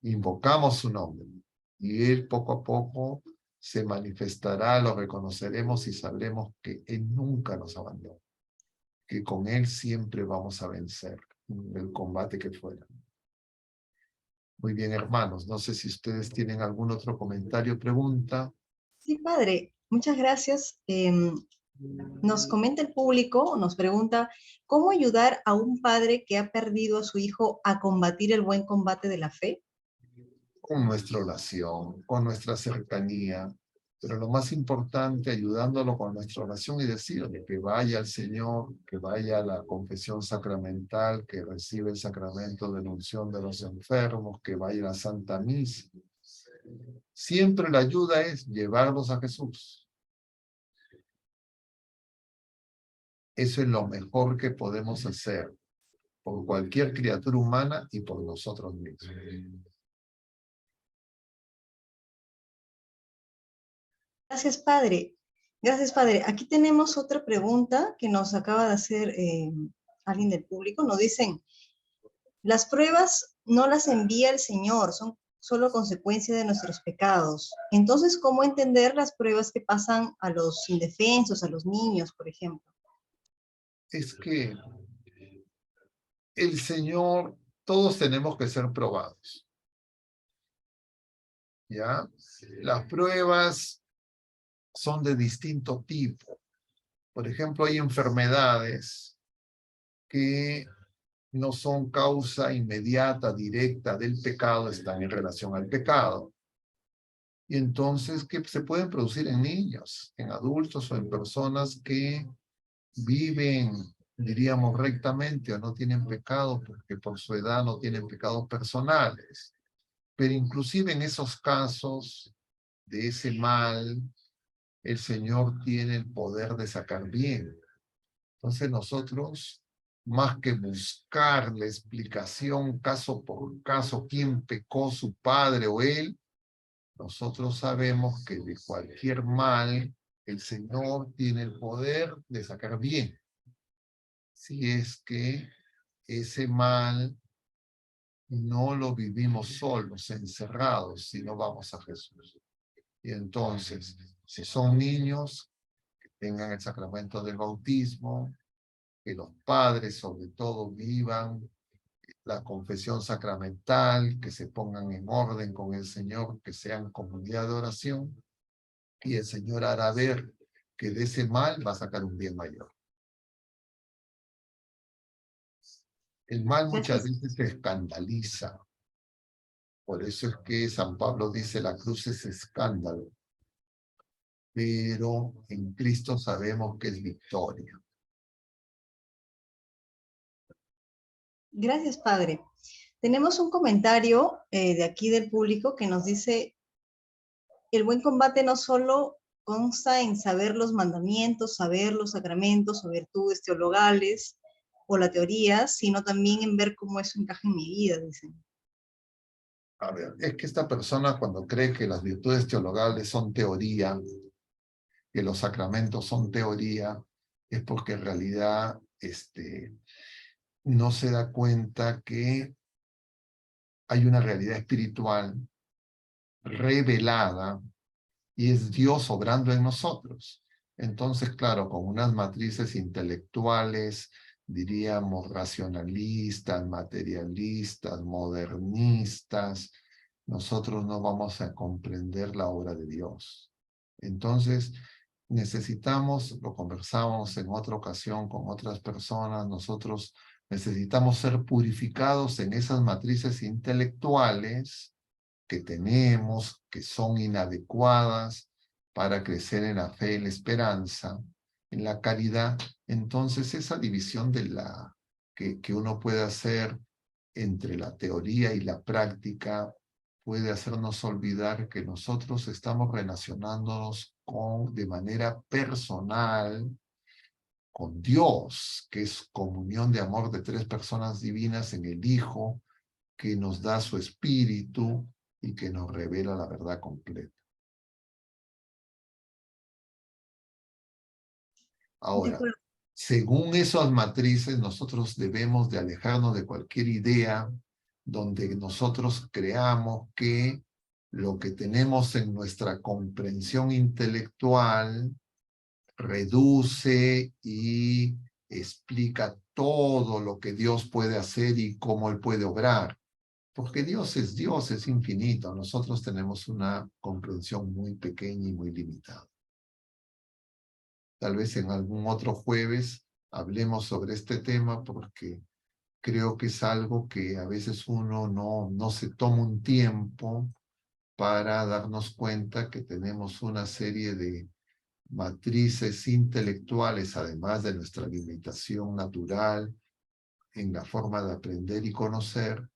Invocamos su nombre y Él poco a poco se manifestará, lo reconoceremos y sabremos que Él nunca nos abandona, que con Él siempre vamos a vencer en el combate que fuera. Muy bien, hermanos, no sé si ustedes tienen algún otro comentario, pregunta. Sí, padre, muchas gracias. Nos comenta el público, nos pregunta, ¿cómo ayudar a un padre que ha perdido a su hijo a combatir el buen combate de la fe? Con nuestra oración, con nuestra cercanía, pero lo más importante, ayudándolo con nuestra oración y decirle que vaya al Señor, que vaya a la confesión sacramental, que reciba el sacramento de la unción de los enfermos, que vaya a la Santa Misa. Siempre la ayuda es llevarlos a Jesús. Eso es lo mejor que podemos hacer por cualquier criatura humana y por nosotros mismos. Gracias, padre. Gracias, padre. Aquí tenemos otra pregunta que nos acaba de hacer alguien del público. Nos dicen, las pruebas no las envía el Señor, son solo consecuencia de nuestros pecados. Entonces, ¿cómo entender las pruebas que pasan a los indefensos, a los niños, por ejemplo? Es que el Señor, todos tenemos que ser probados. ¿Ya? Las pruebas son de distinto tipo. Por ejemplo, hay enfermedades que no son causa inmediata, directa del pecado, están en relación al pecado. Y entonces, que se pueden producir en niños, en adultos o en personas que viven, diríamos, rectamente o no tienen pecado porque por su edad no tienen pecados personales. Pero inclusive en esos casos de ese mal, el Señor tiene el poder de sacar bien. Entonces nosotros, más que buscar la explicación caso por caso, quién pecó, su padre o él, nosotros sabemos que de cualquier mal, el Señor tiene el poder de sacar bien. Si es que ese mal no lo vivimos solos, encerrados, si no vamos a Jesús. Y entonces, si son niños, que tengan el sacramento del bautismo, que los padres sobre todo vivan la confesión sacramental, que se pongan en orden con el Señor, que sean comunidad de oración, y el Señor hará ver que de ese mal va a sacar un bien mayor. El mal muchas veces se escandaliza. Por eso es que San Pablo dice la cruz es escándalo. Pero en Cristo sabemos que es victoria. Gracias, padre. Tenemos un comentario de aquí del público que nos dice, el buen combate no solo consta en saber los mandamientos, saber los sacramentos o virtudes teologales o la teoría, sino también en ver cómo eso encaja en mi vida, dicen. A ver, es que esta persona cuando cree que las virtudes teologales son teoría, que los sacramentos son teoría, es porque en realidad no se da cuenta que hay una realidad espiritual revelada y es Dios obrando en nosotros. Entonces, claro, con unas matrices intelectuales, diríamos racionalistas, materialistas, modernistas, nosotros no vamos a comprender la obra de Dios. Entonces, necesitamos, lo conversamos en otra ocasión con otras personas, nosotros necesitamos ser purificados en esas matrices intelectuales que tenemos, que son inadecuadas para crecer en la fe y la esperanza, en la caridad. Entonces esa división que uno puede hacer entre la teoría y la práctica puede hacernos olvidar que nosotros estamos relacionándonos de manera personal con Dios, que es comunión de amor de tres personas divinas en el Hijo, que nos da su espíritu y que nos revela la verdad completa. Ahora, Según esas matrices, nosotros debemos de alejarnos de cualquier idea donde nosotros creamos que lo que tenemos en nuestra comprensión intelectual reduce y explica todo lo que Dios puede hacer y cómo Él puede obrar. Porque Dios, es infinito. Nosotros tenemos una comprensión muy pequeña y muy limitada. Tal vez en algún otro jueves hablemos sobre este tema porque creo que es algo que a veces uno no se toma un tiempo para darnos cuenta que tenemos una serie de matrices intelectuales, además de nuestra limitación natural en la forma de aprender y conocer,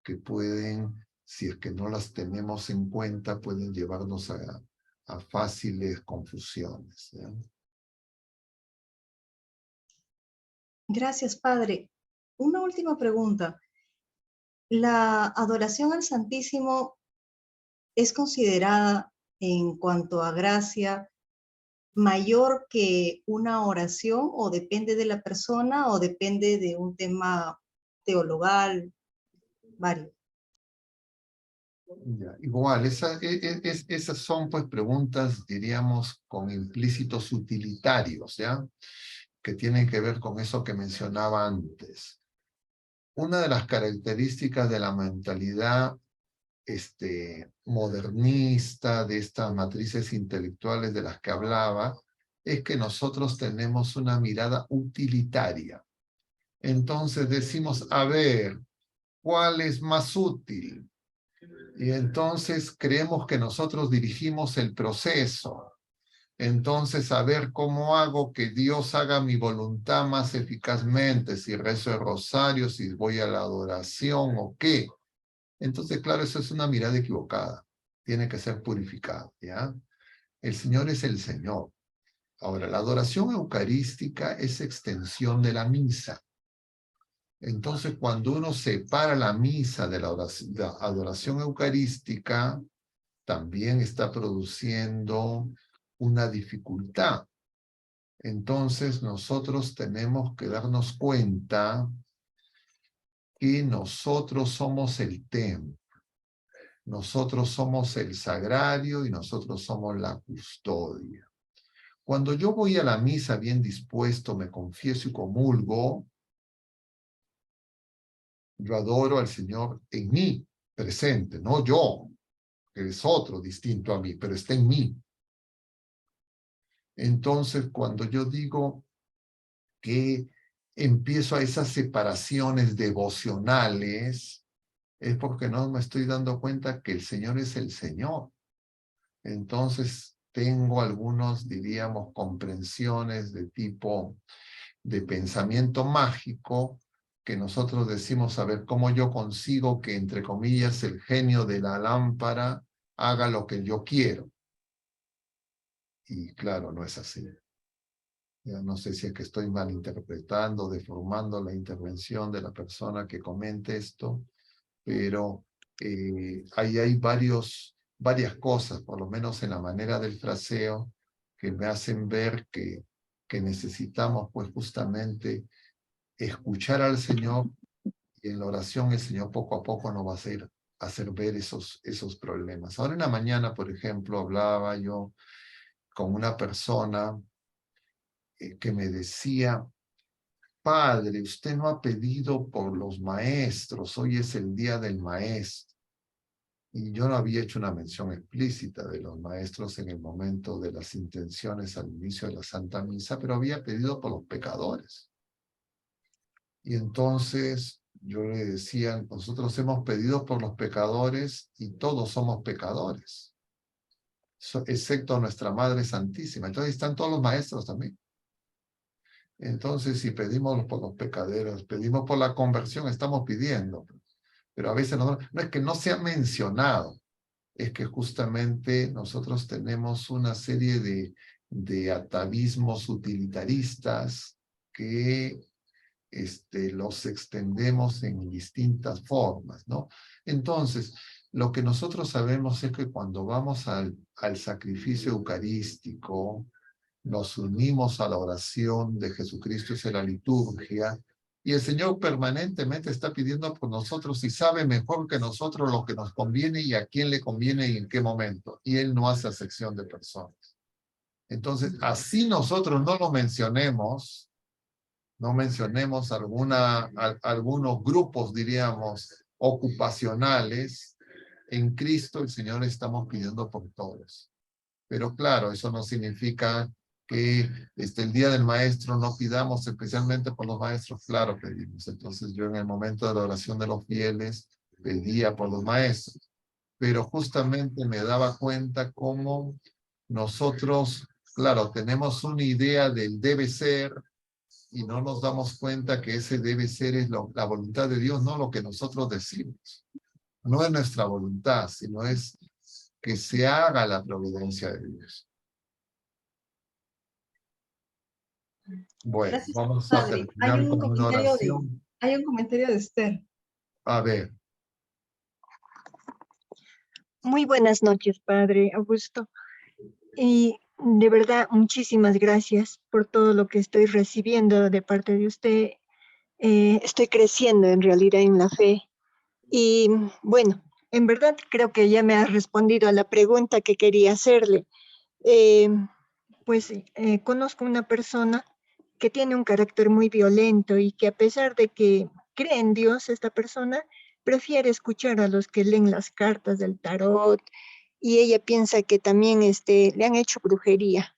que pueden, si es que no las tenemos en cuenta, pueden llevarnos a fáciles confusiones, ¿ya? Gracias, Padre. Una última pregunta. ¿La adoración al Santísimo es considerada en cuanto a gracia mayor que una oración o depende de la persona o depende de un tema teologal, varios? Ya, igual, esas son pues preguntas, diríamos, con implícitos utilitarios, ¿ya? Que tienen que ver con eso que mencionaba antes. Una de las características de la mentalidad modernista, de estas matrices intelectuales de las que hablaba, es que nosotros tenemos una mirada utilitaria. Entonces decimos, a ver, ¿cuál es más útil? Y entonces creemos que nosotros dirigimos el proceso. Entonces, a ver cómo hago que Dios haga mi voluntad más eficazmente, si rezo el rosario, si voy a la adoración o qué. Entonces, claro, eso es una mirada equivocada. Tiene que ser purificada, ¿ya? El Señor es el Señor. Ahora, la adoración eucarística es extensión de la misa. Entonces, cuando uno separa la misa de la adoración eucarística, también está produciendo una dificultad. Entonces, nosotros tenemos que darnos cuenta que nosotros somos el templo. Nosotros somos el sagrario y nosotros somos la custodia. Cuando yo voy a la misa bien dispuesto, me confieso y comulgo, yo adoro al Señor en mí, presente, no yo, que es otro distinto a mí, pero está en mí. Entonces, cuando yo digo que empiezo a esas separaciones devocionales, es porque no me estoy dando cuenta que el Señor es el Señor. Entonces, tengo algunos, diríamos, comprensiones de tipo de pensamiento mágico, que nosotros decimos, a ver, ¿cómo yo consigo que, entre comillas, el genio de la lámpara haga lo que yo quiero? Y claro, no es así. Ya no sé si es que estoy malinterpretando, deformando la intervención de la persona que comente esto, pero ahí hay varias cosas, por lo menos en la manera del fraseo, que me hacen ver que necesitamos pues justamente escuchar al Señor, y en la oración el Señor poco a poco nos va a hacer ver esos problemas. Ahora en la mañana, por ejemplo, hablaba yo con una persona que me decía, Padre, usted no ha pedido por los maestros, hoy es el día del maestro. Y yo no había hecho una mención explícita de los maestros en el momento de las intenciones al inicio de la Santa Misa, pero había pedido por los pecadores. Y entonces yo le decía, nosotros hemos pedido por los pecadores y todos somos pecadores, excepto nuestra Madre Santísima. Entonces están todos los maestros también. Entonces, si pedimos por los pecaderos, pedimos por la conversión, estamos pidiendo. Pero a veces no es que no se ha mencionado, es que justamente nosotros tenemos una serie de atavismos utilitaristas que los extendemos en distintas formas, ¿no? Entonces, lo que nosotros sabemos es que cuando vamos al sacrificio eucarístico, nos unimos a la oración de Jesucristo en la liturgia, y el Señor permanentemente está pidiendo por nosotros y sabe mejor que nosotros lo que nos conviene y a quién le conviene y en qué momento. Y Él no hace acepción de personas. Entonces, así nosotros no lo mencionemos, no mencionemos algunos grupos, diríamos, ocupacionales, en Cristo el Señor estamos pidiendo por todos. Pero claro, eso no significa que el día del maestro no pidamos especialmente por los maestros. Claro, pedimos. Entonces yo en el momento de la oración de los fieles pedía por los maestros. Pero justamente me daba cuenta cómo nosotros, claro, tenemos una idea del debe ser y no nos damos cuenta que ese debe ser es la voluntad de Dios, no lo que nosotros decimos. No es nuestra voluntad, sino es que se haga la providencia de Dios. Bueno, Gracias, vamos a padre. terminar con una oración. Hay un comentario de Esther. A ver. Muy buenas noches, Padre Augusto. Y de verdad, muchísimas gracias por todo lo que estoy recibiendo de parte de usted. Estoy creciendo en realidad en la fe. Y bueno, en verdad creo que ya me ha respondido a la pregunta que quería hacerle. Conozco una persona que tiene un carácter muy violento y que a pesar de que cree en Dios, esta persona prefiere escuchar a los que leen las cartas del tarot, y ella piensa que también le han hecho brujería.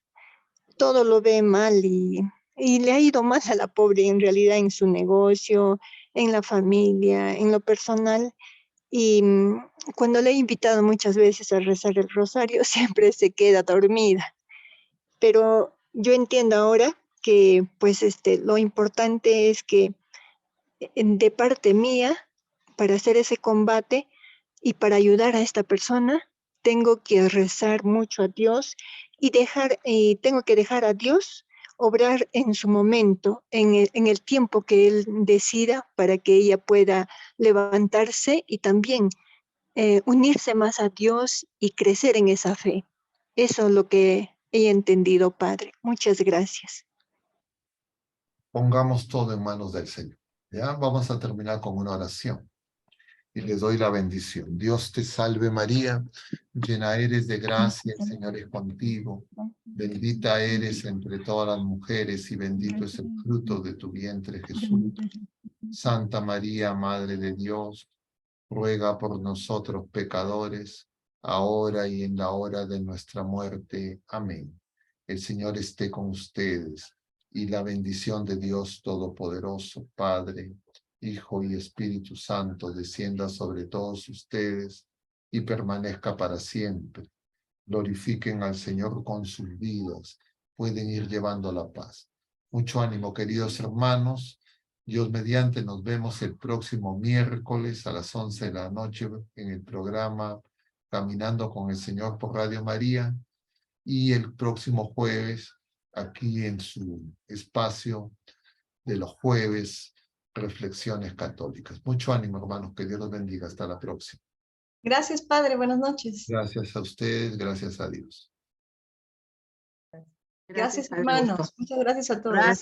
Todo lo ve mal y le ha ido más a la pobre en realidad en su negocio, en la familia, en lo personal. Y cuando le he invitado muchas veces a rezar el rosario, siempre se queda dormida. Pero yo entiendo ahora que lo importante es que de parte mía, para hacer ese combate y para ayudar a esta persona, tengo que rezar mucho a Dios y tengo que dejar a Dios obrar en su momento, en el tiempo que Él decida, para que ella pueda levantarse y también unirse más a Dios y crecer en esa fe. Eso es lo que he entendido, Padre. Muchas gracias. Pongamos todo en manos del Señor. ¿Ya? Vamos a terminar con una oración. Y les doy la bendición. Dios te salve María, llena eres de gracia, el Señor es contigo. Bendita eres entre todas las mujeres y bendito es el fruto de tu vientre, Jesús. Santa María, Madre de Dios, ruega por nosotros pecadores, ahora y en la hora de nuestra muerte. Amén. El Señor esté con ustedes, y la bendición de Dios Todopoderoso, Padre, Hijo y Espíritu Santo, descienda sobre todos ustedes y permanezca para siempre. Glorifiquen al Señor con sus vidas, pueden ir llevando la paz. Mucho ánimo, queridos hermanos. Dios mediante, nos vemos el próximo miércoles a las 11 de la noche en el programa Caminando con el Señor por Radio María, y el próximo jueves aquí en su espacio de los jueves, Reflexiones Católicas. Mucho ánimo, hermanos, que Dios los bendiga. Hasta la próxima. Gracias, padre. Buenas noches. Gracias a ustedes, gracias a Dios. Gracias, hermanos. Muchas gracias a todos. Gracias.